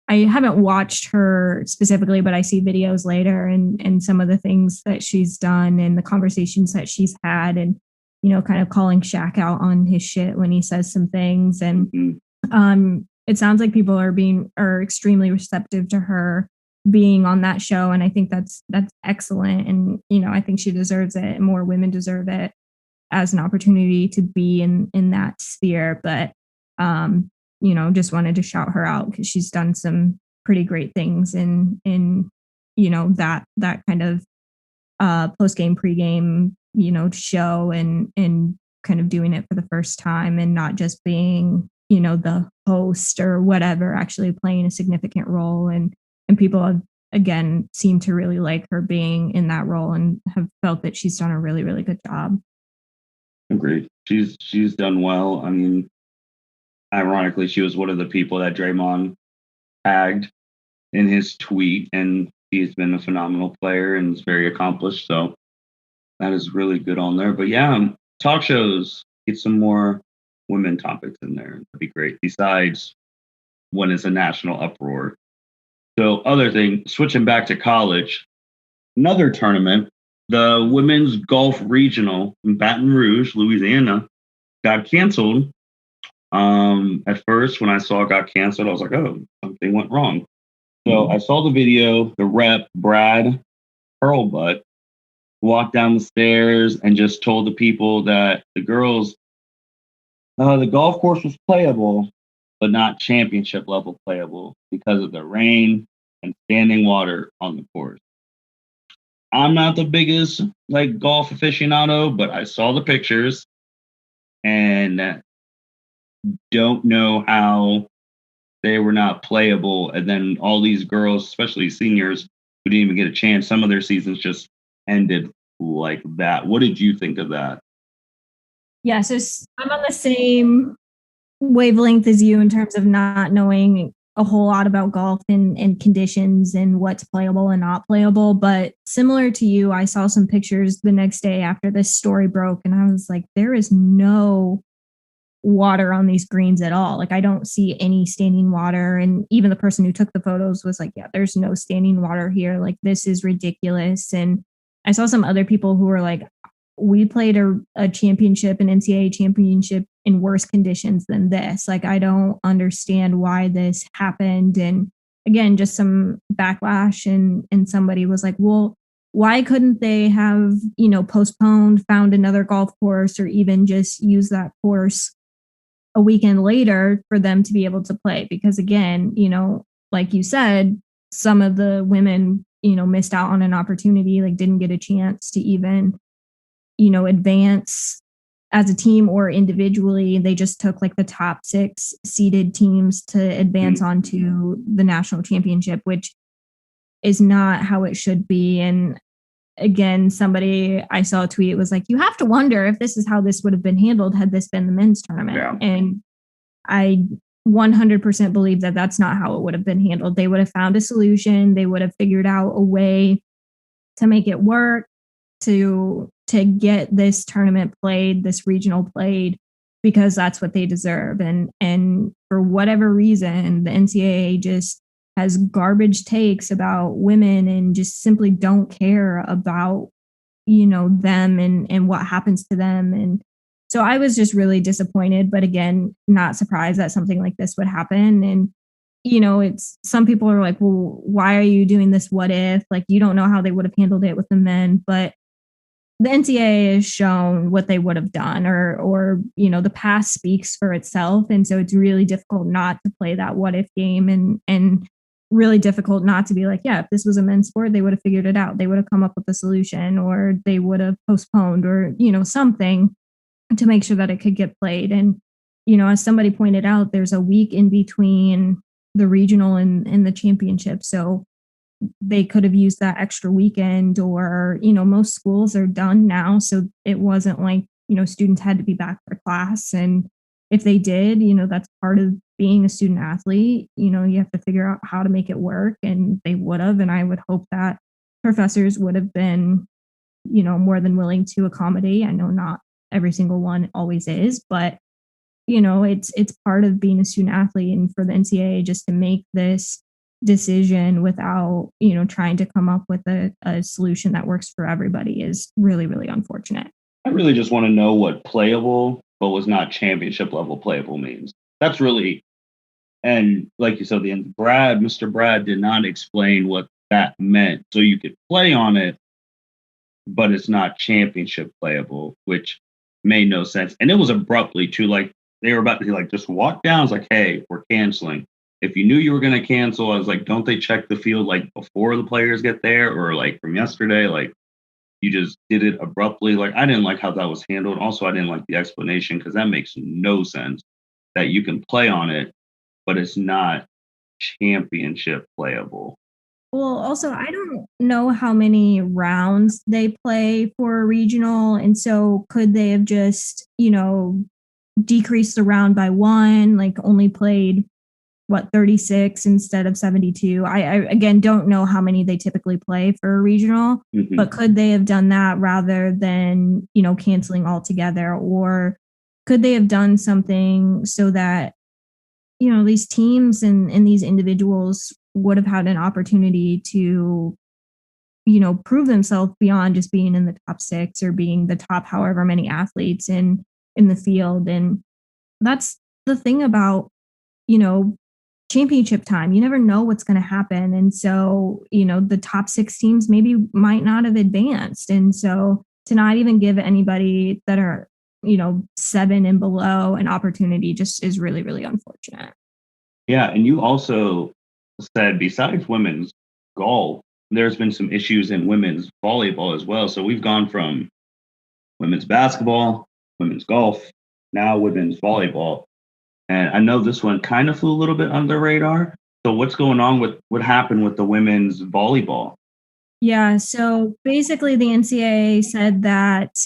haven't watched her specifically, but I see videos later and some of the things that she's done and the conversations that she's had, and kind of calling Shaq out on his shit when he says some things. And it sounds like people are extremely receptive to her being on that show, and I think that's excellent. And I think she deserves it, and more women deserve it as an opportunity to be in that sphere. But just wanted to shout her out because she's done some pretty great things in that kind of post-game, pre-game, show and kind of doing it for the first time and not just being, the host or whatever, actually playing a significant role. And people have, again, seem to really like her being in that role and have felt that she's done a really, really good job. Agreed. She's done well. I mean, ironically, she was one of the people that Draymond tagged in his tweet, and he's been a phenomenal player and is very accomplished. So that is really good on there. But yeah, talk shows, get some more women topics in there. That'd be great. Besides when it's a national uproar. So other thing, switching back to college, another tournament, the women's golf regional in Baton Rouge, Louisiana, got canceled. At first, when I saw it got canceled, I was like, oh, something went wrong. So I saw the video, the rep, Brad Hurlbutt, walked down the stairs and just told the people that the girls, the golf course was playable, but not championship level playable because of the rain and standing water on the course. I'm not the biggest golf aficionado, but I saw the pictures and don't know how they were not playable. And then all these girls, especially seniors, who didn't even get a chance, some of their seasons just ended like that. What did you think of that? Yeah, so I'm on the same wavelength as you in terms of not knowing a whole lot about golf and conditions and what's playable and not playable. But similar to you, I saw some pictures the next day after this story broke, and I was like, there is no water on these greens at all. Like, I don't see any standing water. And even the person who took the photos was like, yeah, there's no standing water here. Like, this is ridiculous. And I saw some other people who were like, we played a championship, an NCAA championship in worse conditions than this. Like, I don't understand why this happened. And again, just some backlash. And somebody was like, well, why couldn't they have, postponed, found another golf course, or even just use that course a weekend later for them to be able to play? Because again, like you said, some of the women, missed out on an opportunity, like didn't get a chance to even, advance as a team or individually. They just took like the top 6 seeded teams to advance onto the national championship, which is not how it should be. And again, somebody, I saw a tweet, was like, you have to wonder if this is how this would have been handled had this been the men's tournament. Yeah. And I 100% believe that that's not how it would have been handled. They would have found a solution. They would have figured out a way to make it work, to get this tournament played, this regional played, because that's what they deserve. And for whatever reason, the NCAA just has garbage takes about women and just simply don't care about, them and what happens to them. And so I was just really disappointed, but again, not surprised that something like this would happen. And, it's, some people are like, well, why are you doing this? What if? Like, you don't know how they would have handled it with the men, but the NCAA has shown what they would have done, or the past speaks for itself. And so it's really difficult not to play that what if game, and really difficult not to be like, yeah, if this was a men's sport, they would have figured it out. They would have come up with a solution, or they would have postponed, or, something to make sure that it could get played. And, as somebody pointed out, there's a week in between the regional and the championship. So they could have used that extra weekend, or, most schools are done now. So it wasn't like, students had to be back for class. And if they did, that's part of being a student athlete. You have to figure out how to make it work, and they would have. And I would hope that professors would have been, more than willing to accommodate. I know not every single one always is, but, it's part of being a student athlete. And for the NCAA just to make this decision without, trying to come up with a solution that works for everybody is really, really unfortunate. I really just want to know what playable, but was not championship level playable means. That's really, and like you said, Mr. Brad did not explain what that meant. So you could play on it, but it's not championship playable, which made no sense. And it was abruptly too, like they were about to just walk down. It's like, hey, we're canceling. if you knew you were going to cancel, I was like, don't they check the field like before the players get there, or like from yesterday? Like you just did it abruptly. Like I didn't like how that was handled. Also, I didn't like the explanation because that makes no sense that you can play on it, but it's not championship playable. Well, also, I don't know how many rounds they play for a regional. And so could they have just, decreased the round by one, like only played 36 instead of 72. I again don't know how many they typically play for a regional, but could they have done that rather than, canceling altogether? Or could they have done something so that, these teams and these individuals would have had an opportunity to, prove themselves beyond just being in the top six or being the top however many athletes in the field. And that's the thing about, championship time. You never know what's going to happen. And so, the top six teams maybe might not have advanced. And so to not even give anybody that are, 7 and below an opportunity just is really, really unfortunate. Yeah. And you also said besides women's golf, there's been some issues in women's volleyball as well. So we've gone from women's basketball, women's golf, now women's volleyball. And I know this one kind of flew a little bit under the radar. So what's going on with what happened with the women's volleyball? Yeah, so basically the NCAA said that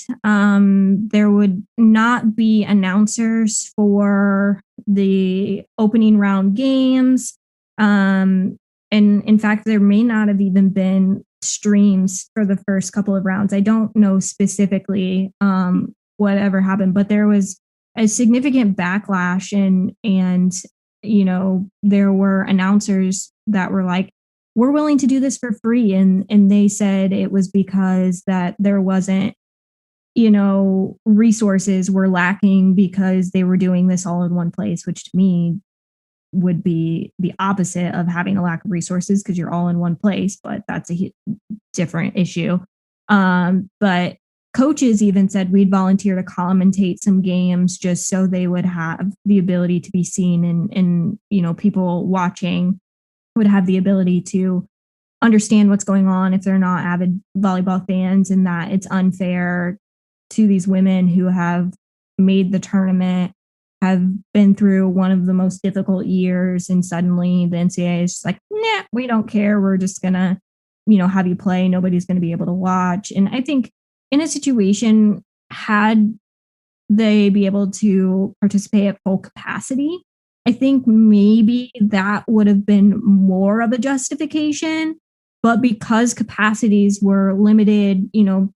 there would not be announcers for the opening round games. And in fact, there may not have even been streams for the first couple of rounds. I don't know specifically whatever happened, but there was a significant backlash and there were announcers that were like, we're willing to do this for free. And they said it was because that there wasn't, resources were lacking because they were doing this all in one place, which to me would be the opposite of having a lack of resources because you're all in one place, but that's a different issue. But coaches even said we'd volunteer to commentate some games just so they would have the ability to be seen and people watching would have the ability to understand what's going on if they're not avid volleyball fans, and that it's unfair to these women who have made the tournament, have been through one of the most difficult years, and suddenly the NCAA is just like, nah, we don't care. We're just going to, have you play. Nobody's going to be able to watch. And I think in a situation, had they be able to participate at full capacity, I think maybe that would have been more of a justification. But because capacities were limited,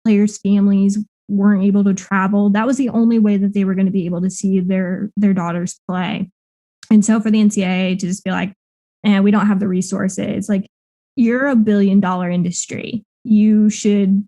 players' families weren't able to travel, that was the only way that they were going to be able to see their daughters play. And so for the NCAA to just be like, we don't have the resources, like, you're a $1 billion industry. You should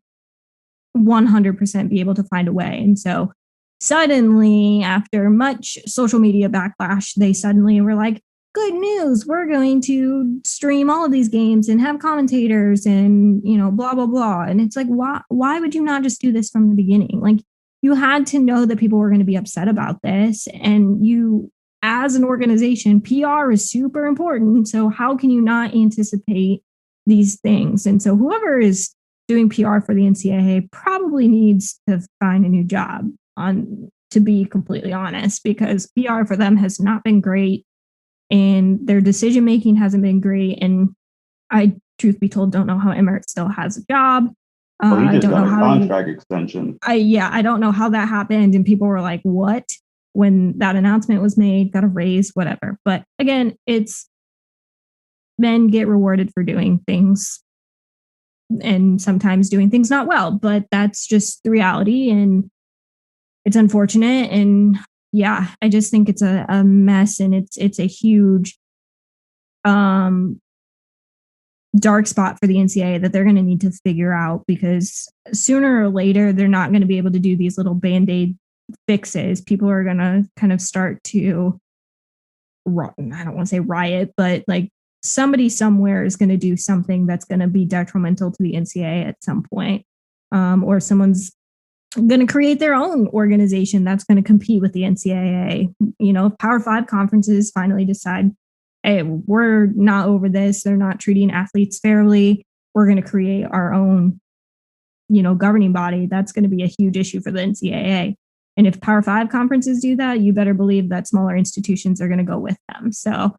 100% be able to find a way. And so suddenly, after much social media backlash, they suddenly were like, good news, we're going to stream all of these games and have commentators and, blah, blah, blah. And it's like, why would you not just do this from the beginning? Like, you had to know that people were going to be upset about this. And you, as an organization, PR is super important. So how can you not anticipate these things? And so whoever is doing PR for the NCAA probably needs to find a new job, to be completely honest, because PR for them has not been great and their decision making hasn't been great. And I, truth be told, don't know how Emirates still has a job. Well, he just I don't got know a how contract extension. I don't know how that happened. And people were like, what? When that announcement was made, got a raise, whatever. But again, it's men get rewarded for doing things and sometimes doing things not well, but that's just the reality. And it's unfortunate. And yeah, I just think it's a mess, and it's a huge dark spot for the NCAA that they're going to need to figure out, because sooner or later, they're not going to be able to do these little Band-Aid fixes. People are going to kind of start to, I don't want to say riot, but like somebody somewhere is going to do something that's going to be detrimental to the NCAA at some point. Or someone's going to create their own organization that's going to compete with the NCAA. If Power 5 conferences finally decide hey, we're not over this. They're not treating athletes fairly. We're going to create our own, governing body. That's going to be a huge issue for the NCAA. And if Power 5 conferences do that, you better believe that smaller institutions are going to go with them. So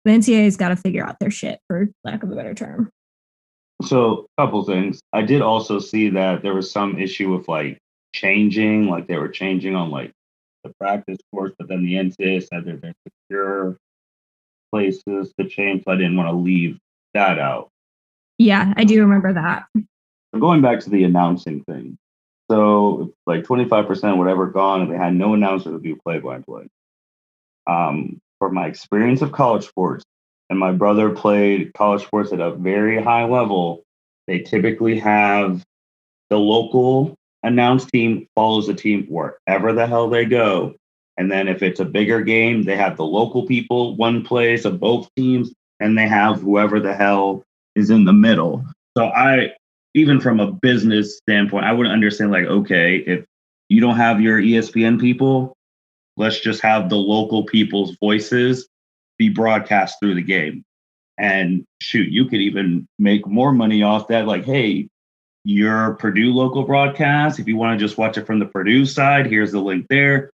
the NCAA's got to figure out their shit, for lack of a better term. So, a couple things. I did also see that there was some issue with changing, they were changing on the practice course, but then the NCAA said that there's secure places to change. So I didn't want to leave that out. Yeah, I do remember that. Going back to the announcing thing. So 25%, whatever, gone, and they had no announcer to do play-by-play. For my experience of college sports, and my brother played college sports at a very high level, they typically have the local announced team follows the team wherever the hell they go. And then if it's a bigger game, they have the local people, one place of both teams, and they have whoever the hell is in the middle. So even from a business standpoint, I wouldn't understand okay, if you don't have your ESPN people, let's just have the local people's voices be broadcast through the game. And shoot, you could even make more money off that. Hey, your Purdue local broadcast, if you want to just watch it from the Purdue side, here's the link there.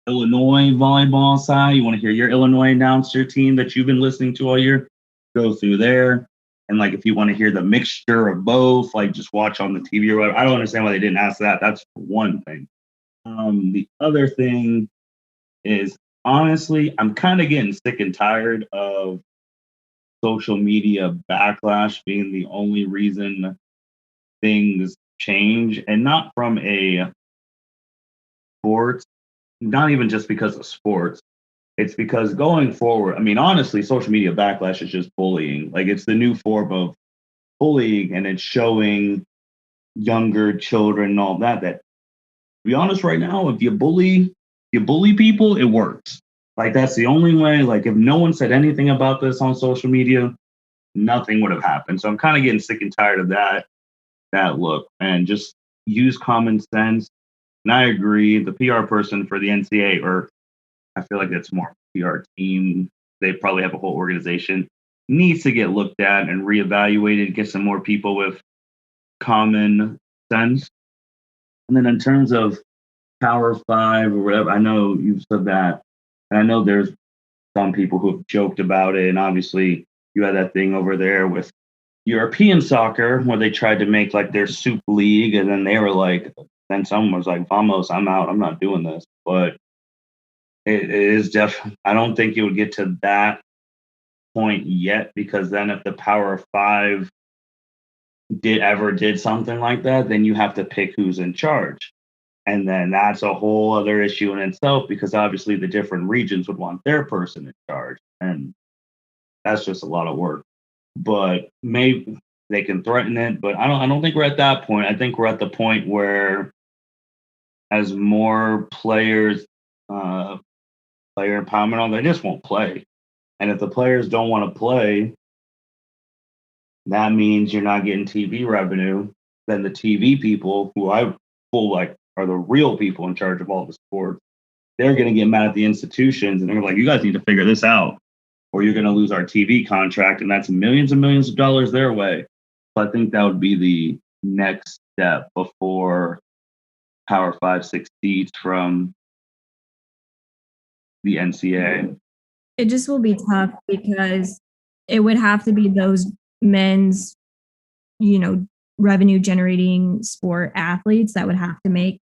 Illinois volleyball side, you want to hear your Illinois announcer team that you've been listening to all year, go through there. And if you want to hear the mixture of both, just watch on the TV or whatever. I don't understand why they didn't ask that. That's one thing. The other thing is, honestly, I'm kind of getting sick and tired of social media backlash being the only reason things change, and not from a sports, not even just because of sports. It's because going forward, honestly, social media backlash is just bullying. It's the new form of bullying, and it's showing younger children and all that. That, to be honest, right now, if you bully people, it works. That's the only way. If no one said anything about this on social media, nothing would have happened. So I'm kind of getting sick and tired of that look, and just use common sense. And I agree, the PR person for the NCAA, or I feel like that's more PR team, they probably have a whole organization, needs to get looked at and reevaluated, get some more people with common sense. And then in terms of Power 5 or whatever, I know you've said that, and I know there's some people who have joked about it, and obviously you had that thing over there with European soccer where they tried to make their soup league, and then they were then someone was like, "Vamos, I'm out. I'm not doing this." But it is definitely. I don't think it would get to that point yet, because then if the Power 5 did something like that, then you have to pick who's in charge, and then that's a whole other issue in itself, because obviously the different regions would want their person in charge, and that's just a lot of work. But maybe they can threaten it, but I don't think we're at that point. I think we're at the point where, as more players, player empowerment, they just won't play. And if the players don't want to play, that means you're not getting TV revenue. Then the TV people, who I feel are the real people in charge of all the sports, they're going to get mad at the institutions, and they're like, "You guys need to figure this out, or you're going to lose our TV contract," and that's millions and millions of dollars their way. So I think that would be the next step before Power 5 succeeds from the NCAA. It just will be tough, because it would have to be those men's, revenue generating sport athletes that would have to make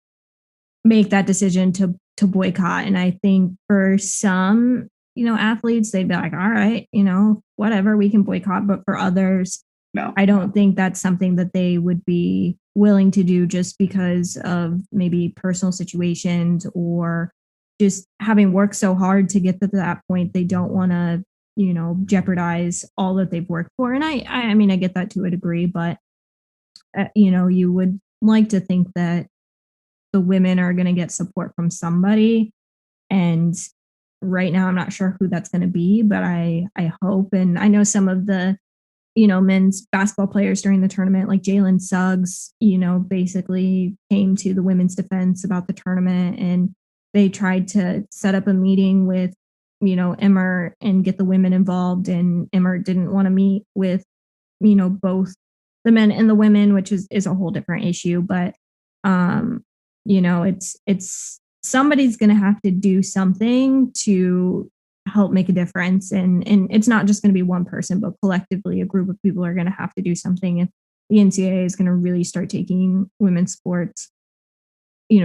that decision to boycott. And I think for some, athletes, they'd be like, all right, whatever, we can boycott. But for others, no, I don't think that's something that they would be willing to do, just because of maybe personal situations, or just having worked so hard to get to that point. They don't want to, jeopardize all that they've worked for. And I mean, I get that to a degree, but you would like to think that the women are going to get support from somebody. And right now, I'm not sure who that's going to be, but I hope. And I know some of the, men's basketball players during the tournament, like Jalen Suggs, basically came to the women's defense about the tournament, and they tried to set up a meeting with Emmer and get the women involved, and Emmer didn't want to meet with, both the men and the women, which is a whole different issue. But, it's somebody's going to have to do something to help make a difference. And it's not just going to be one person, but collectively a group of people are going to have to do something if the NCAA is going to really start taking women's sports,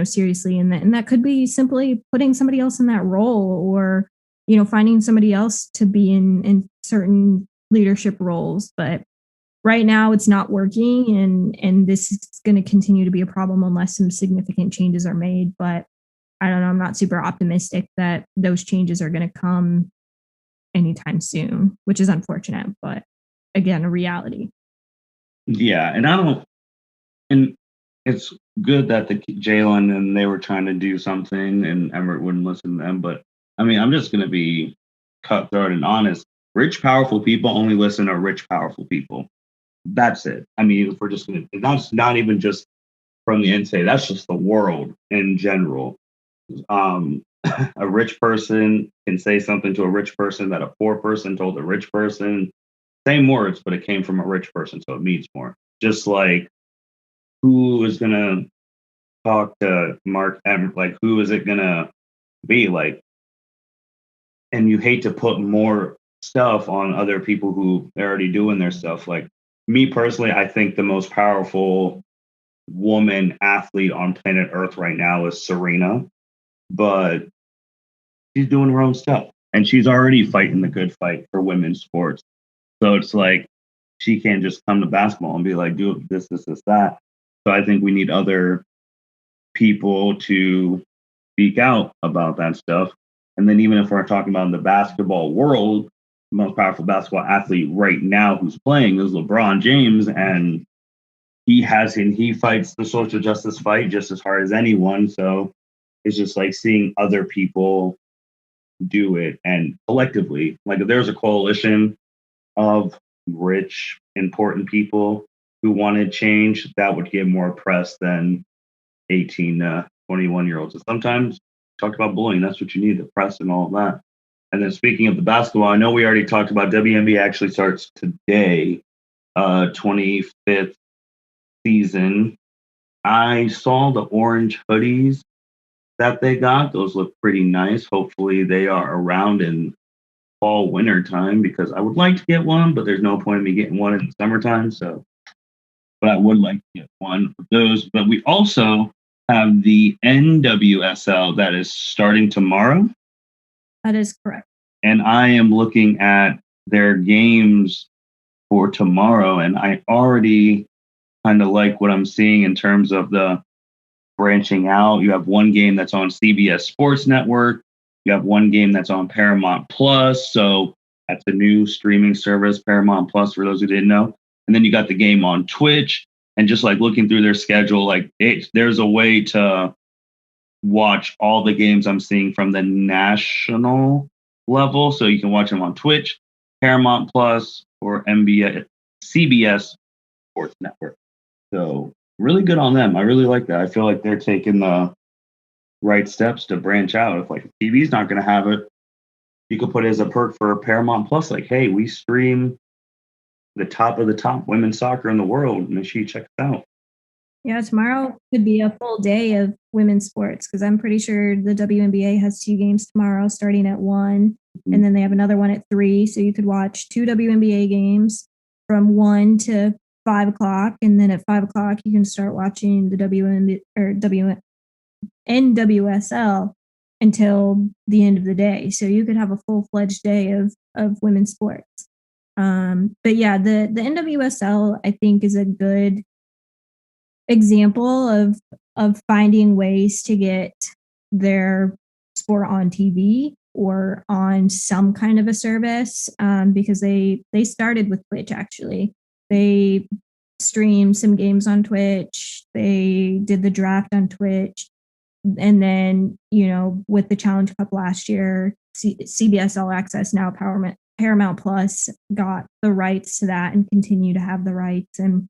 seriously. And that could be simply putting somebody else in that role, or, finding somebody else to be in certain leadership roles. But right now it's not working, and this is going to continue to be a problem unless some significant changes are made. But I don't know, I'm not super optimistic that those changes are going to come anytime soon, which is unfortunate, but again, a reality. Yeah, and it's good that the Jalen and they were trying to do something, and Everett wouldn't listen to them. But I mean, I'm just gonna be cutthroat and honest. Rich, powerful people only listen to rich, powerful people. That's it. I mean, if we're just gonna, that's not even just from the NCAA. That's just the world in general. A rich person can say something to a rich person that a poor person told a rich person. Same words, but it came from a rich person, so it means more. Just like, who is gonna talk to Mark M? Like, who is it gonna be? Like, and you hate to put more stuff on other people who are already doing their stuff. Like, me personally, I think the most powerful woman athlete on planet Earth right now is Serena, but she's doing her own stuff, and she's already fighting the good fight for women's sports. So it's like, she can't just come to basketball and be like, do this, that. So I think we need other people to speak out about that stuff. And then even if we're talking about in the basketball world, the most powerful basketball athlete right now who's playing is LeBron James, and he fights the social justice fight just as hard as anyone. So it's just like seeing other people do it, and collectively, like, if there's a coalition of rich, important people who wanted change, that would get more press than 18 to 21-year-olds. And sometimes talk about bullying, that's what you need, the press and all of that. And then speaking of the basketball, I know we already talked about WNBA actually starts today, 25th season. I saw the orange hoodies that they got. Those look pretty nice. Hopefully they are around in fall, winter time, because I would like to get one, but there's no point in me getting one in the summertime. So, but I would like to get one of those. But we also have the NWSL that is starting tomorrow. That is correct. And I am looking at their games for tomorrow, and I already kind of like what I'm seeing in terms of the branching out. You have one game that's on CBS Sports Network. You have one game that's on Paramount Plus. So that's a new streaming service, Paramount Plus, for those who didn't know. And then you got the game on Twitch. And just like looking through their schedule, like, there's a way to watch all the games I'm seeing from the national level. So you can watch them on Twitch, Paramount Plus, or CBS Sports Network. So really good on them. I really like that. I feel like they're taking the right steps to branch out. If like TV's not going to have it, you could put it as a perk for Paramount Plus. Like, hey, we stream the top of the top women's soccer in the world. Make sure you check it out. Yeah, tomorrow could be a full day of women's sports, because I'm pretty sure the WNBA has 2 games tomorrow starting at 1, and then they have another one at 3. So you could watch 2 WNBA games from 1 to 5 o'clock, and then at 5 o'clock you can start watching the NWSL until the end of the day. So you could have a full-fledged day of women's sports. But yeah, the NWSL, I think, is a good example of finding ways to get their sport on TV or on some kind of a service, because they started with Twitch. Actually, they streamed some games on Twitch. They did the draft on Twitch, and then, with the Challenge Cup last year, CBS All Access, now Paramount Plus, got the rights to that and continue to have the rights. And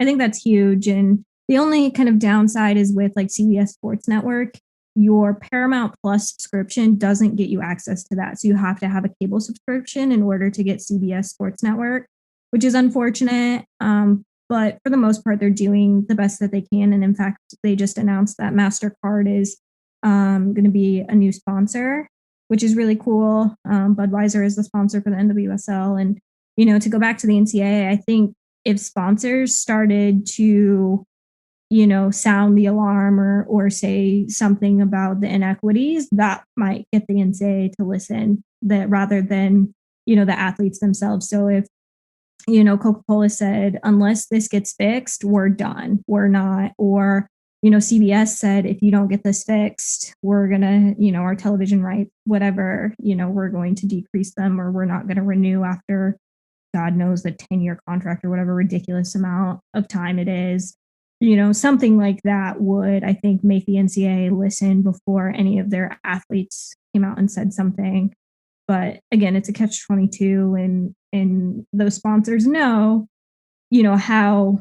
I think that's huge. And the only kind of downside is with like CBS Sports Network, your Paramount Plus subscription doesn't get you access to that. So you have to have a cable subscription in order to get CBS Sports Network, which is unfortunate. But for the most part, they're doing the best that they can. And in fact, they just announced that MasterCard is going to be a new sponsor, which is really cool. Budweiser is the sponsor for the NWSL. And, to go back to the NCAA, I think if sponsors started to sound the alarm or say something about the inequities, that might get the NCAA to listen, that rather than, the athletes themselves. So if, Coca-Cola said, unless this gets fixed, we're done, we're not, or, CBS said, if you don't get this fixed, we're going to, our television rights, whatever, we're going to decrease them, or we're not going to renew after God knows the 10-year contract or whatever ridiculous amount of time it is. Something like that would, I think, make the NCAA listen before any of their athletes came out and said something. But again, it's a catch-22, and those sponsors know, how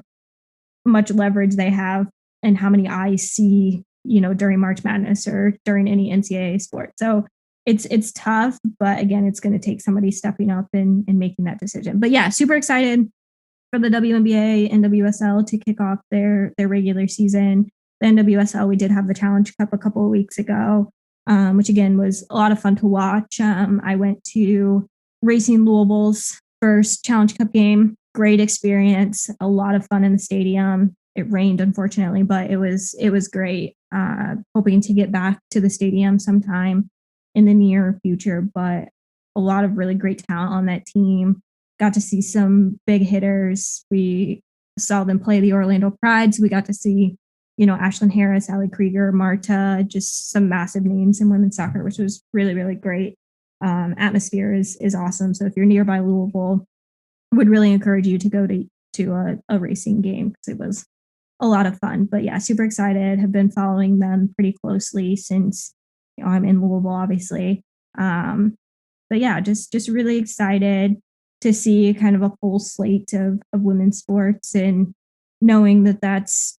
much leverage they have and how many eyes see, during March Madness or during any NCAA sport. So it's tough, but again, it's going to take somebody stepping up and making that decision. But yeah, super excited for the WNBA and NWSL to kick off their regular season. The NWSL, we did have the Challenge Cup a couple of weeks ago, which again was a lot of fun to watch. I went to Racing Louisville's first Challenge Cup game. Great experience, a lot of fun in the stadium. It rained, unfortunately, but it was great. Hoping to get back to the stadium sometime in the near future, but a lot of really great talent on that team. Got to see some big hitters. We saw them play the Orlando Pride. So we got to see, Ashlyn Harris, Allie Krieger, Marta, just some massive names in women's soccer, which was really, really great. Atmosphere is awesome. So if you're nearby Louisville, I would really encourage you to go to a racing game because it was a lot of fun. But yeah, super excited. Have been following them pretty closely since I'm in Louisville, obviously. But yeah, just really excited to see kind of a full slate of women's sports, and knowing that that's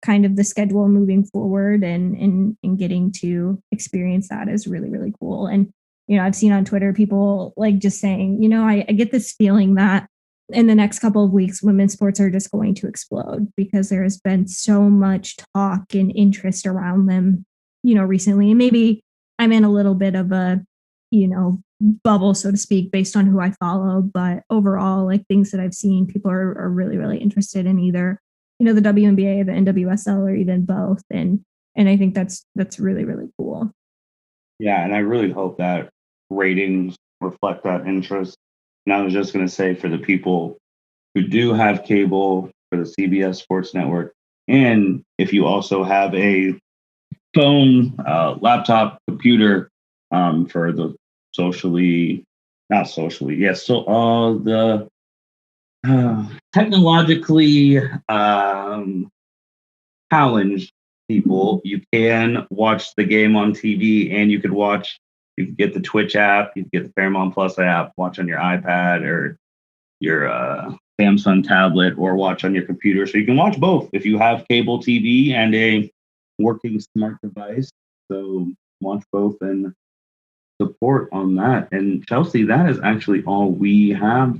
kind of the schedule moving forward, and getting to experience that is really, really cool. And, I've seen on Twitter people like just saying, I get this feeling that in the next couple of weeks, women's sports are just going to explode because there has been so much talk and interest around them, recently. And maybe I'm in a little bit of a, bubble, so to speak, based on who I follow. But overall, like things that I've seen, people are really, really interested in either, the WNBA, the NWSL, or even both. And I think that's really, really cool. Yeah. And I really hope that ratings reflect that interest. And I was just going to say, for the people who do have cable for the CBS Sports Network, and if you also have a phone, laptop, computer, for the the technologically challenged people, you can watch the game on TV, and you can get the Twitch app, you can get the Paramount Plus app, watch on your iPad or your Samsung tablet, or watch on your computer. So you can watch both if you have cable TV and a working smart device. So watch both and support on that. And Chelsea, that is actually all we have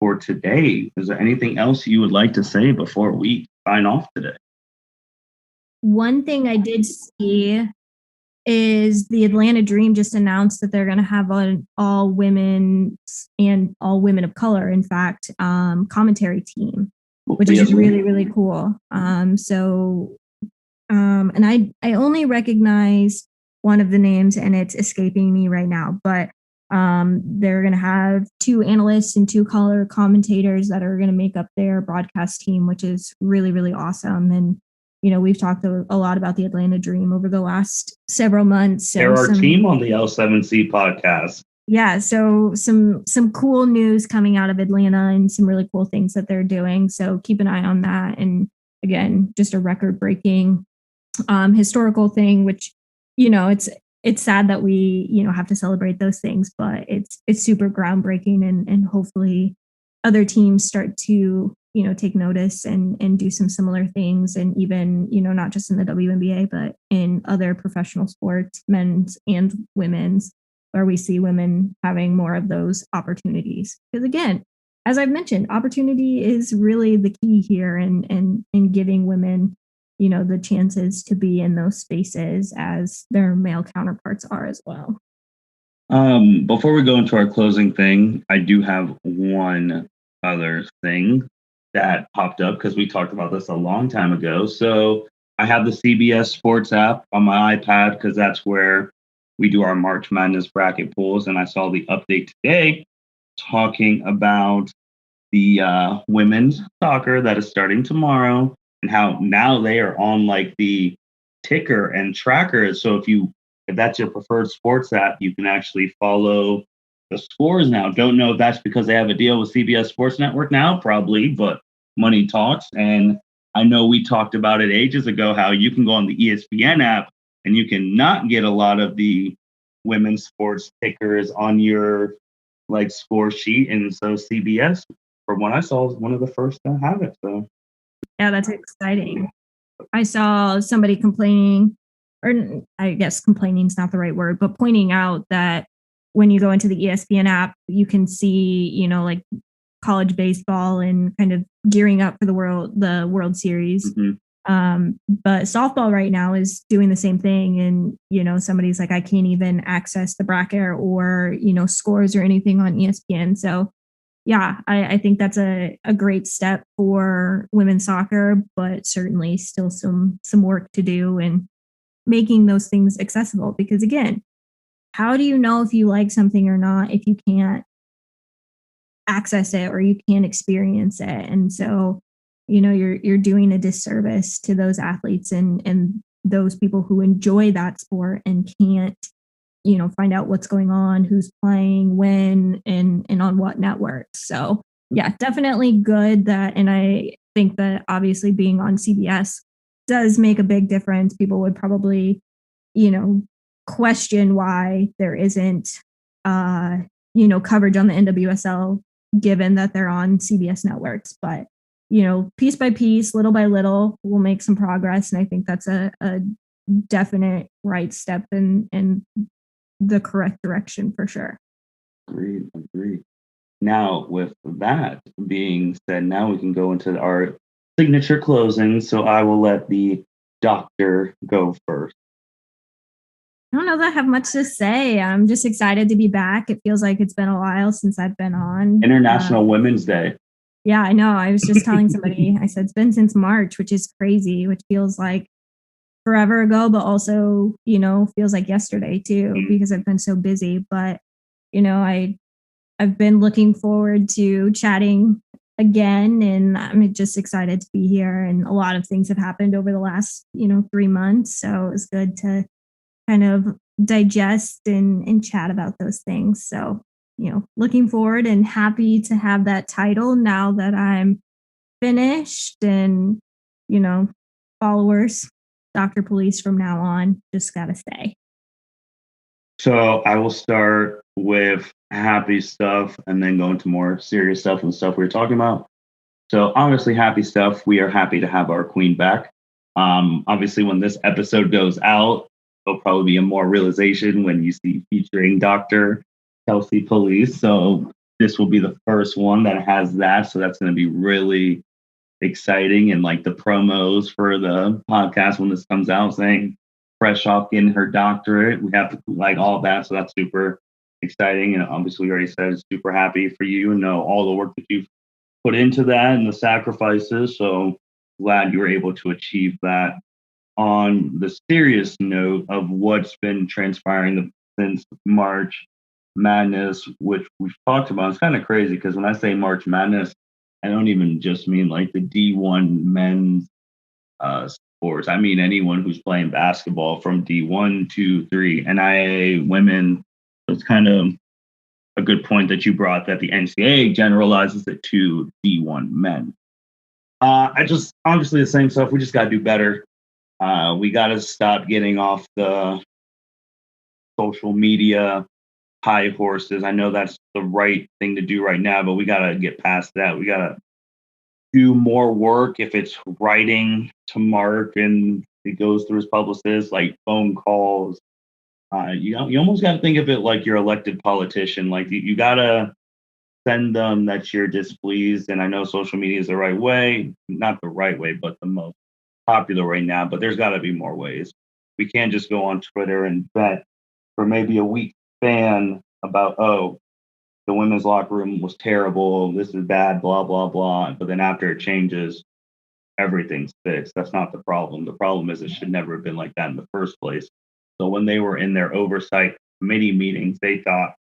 for today. Is there anything else you would like to say before we sign off today? One thing I did see is the Atlanta Dream just announced that they're going to have an all women and all women of color, in fact, commentary team, which is just really, really cool. And I only recognize one of the names, and it's escaping me right now, but they're going to have 2 analysts and 2 color commentators that are going to make up their broadcast team, which is really, really awesome. And we've talked a lot about the Atlanta Dream over the last several months. They're our team on the L7C podcast. Yeah, so some cool news coming out of Atlanta, and some really cool things that they're doing. So keep an eye on that. And again, just a record-breaking historical thing, which it's sad that we have to celebrate those things, but it's super groundbreaking, and hopefully other teams start to take notice and do some similar things. And even, not just in the WNBA, but in other professional sports, men's and women's, where we see women having more of those opportunities. Because again, as I've mentioned, opportunity is really the key here in giving women, the chances to be in those spaces as their male counterparts are as well. Before we go into our closing thing, I do have one other thing that popped up because we talked about this a long time ago. So I have the CBS Sports app on my iPad because that's where we do our March Madness bracket pools. And I saw the update today talking about the women's soccer that is starting tomorrow and how now they are on like the ticker and tracker. So if that's your preferred sports app, you can actually follow the scores now. Don't know if that's because they have a deal with CBS Sports Network now, probably, but money talks. And I know we talked about it ages ago, how you can go on the ESPN app and you can not get a lot of the women's sports tickers on your like score sheet. And so CBS, from what I saw, is one of the first to have it. So yeah, that's exciting. I saw somebody complaining, or I guess complaining is not the right word, but pointing out that when you go into the ESPN app, you can see, like college baseball and kind of gearing up for the World Series. Mhm. But softball right now is doing the same thing. And, somebody's like, I can't even access the bracket or, scores or anything on ESPN. So yeah, I think that's a great step for women's soccer, but certainly still some work to do in making those things accessible. Because again, how do you know if you like something or not if you can't access it or you can't experience it? And so, you're doing a disservice to those athletes and those people who enjoy that sport and can't, find out what's going on, who's playing, when, and on what networks. So yeah, definitely good that, and I think that obviously being on CBS does make a big difference. People would probably, question why there isn't, coverage on the NWSL, given that they're on CBS networks. But, piece by piece, little by little, we'll make some progress. And I think that's a definite right step in the correct direction for sure. Agreed. Now, with that being said, now we can go into our signature closing. So I will let the doctor go first. I don't know that I have much to say. I'm just excited to be back. It feels like it's been a while since I've been on. International Women's Day. Yeah, I know. I was just telling somebody, I said it's been since March, which is crazy, which feels like forever ago, but also, feels like yesterday too, because I've been so busy. But, I've been looking forward to chatting again, and I'm just excited to be here. And a lot of things have happened over the last, 3 months. So it was good to kind of digest and chat about those things. So, looking forward and happy to have that title now that I'm finished and, followers, Dr. Police from now on, just got to stay. So I will start with happy stuff and then go into more serious stuff and stuff we were talking about. So obviously happy stuff. We are happy to have our queen back. Obviously when this episode goes out, there'll probably be a more realization when you see featuring Dr. Kelsey Police. So this will be the first one that has that. So that's going to be really exciting. And like the promos for the podcast when this comes out saying fresh off getting her doctorate, we have to like all that. So that's super exciting. And obviously we already said super happy for you and know all the work that you've put into that and the sacrifices. So glad you were able to achieve that. On the serious note of what's been transpiring since March Madness, which we've talked about, it's kind of crazy because when I say March Madness, I don't even just mean like the D1 men's sports. I mean anyone who's playing basketball from D1, 2, 3, NIA, women. So it's kind of a good point that you brought that the NCAA generalizes it to D1 men. I just, obviously the same stuff. We just got to do better. We got to stop getting off the social media high horses. I know that's the right thing to do right now, but we got to get past that. We got to do more work if it's writing to Mark and it goes through his publicist, like phone calls. You almost got to think of it like your elected politician. Like you got to send them that you're displeased. And I know social media is the right way, not the right way, but the most popular right now. But there's got to be more ways. We can't just go on Twitter and bet for maybe a week span about, oh, the women's locker room was terrible. This is bad, blah, blah, blah. But then after it changes, everything's fixed. That's not the problem. The problem is it should never have been like that in the first place. So when they were in their oversight committee meetings, they thought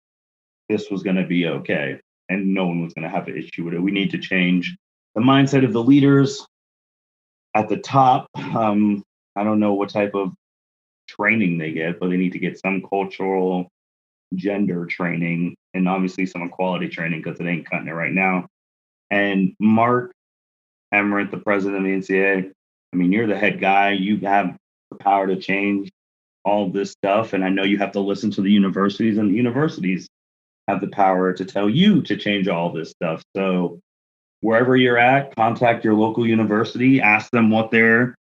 this was going to be okay and no one was going to have an issue with it. We need to change the mindset of the leaders at the top. I don't know what type of training they get, but they need to get some cultural gender training and obviously some equality training because it ain't cutting it right now. And Mark Emmert, the president of the NCAA, I mean, you're the head guy. You have the power to change all this stuff. And I know you have to listen to the universities, and the universities have the power to tell you to change all this stuff. So wherever you're at, contact your local university, ask them what their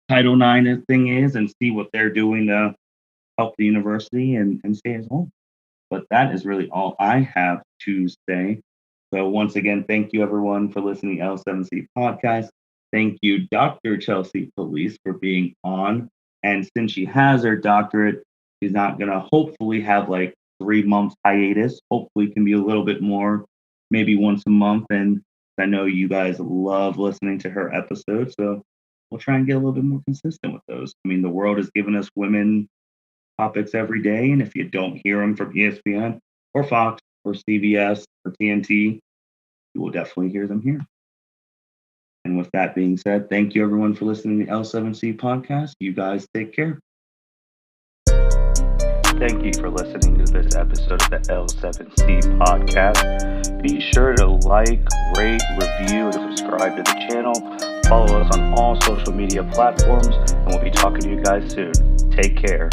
Title IX thing is and see what they're doing to help the university and stay at home. But that is really all I have to say. So once again, thank you everyone for listening to L7C podcast. Thank you, Dr. Chelsea Police, for being on. And since she has her doctorate, she's not going to hopefully have like 3 months hiatus. Hopefully can be a little bit more, maybe once a month. And I know you guys love listening to her episodes. So we'll try and get a little bit more consistent with those. I mean, the world has given us women topics every day. And if you don't hear them from ESPN or Fox or CBS or TNT, you will definitely hear them here. And with that being said, thank you everyone for listening to the L7C podcast. You guys take care. Thank you for listening to this episode of the L7C podcast. Be sure to like, rate, review, and subscribe to the channel. Follow us on all social media platforms, and we'll be talking to you guys soon. Take care.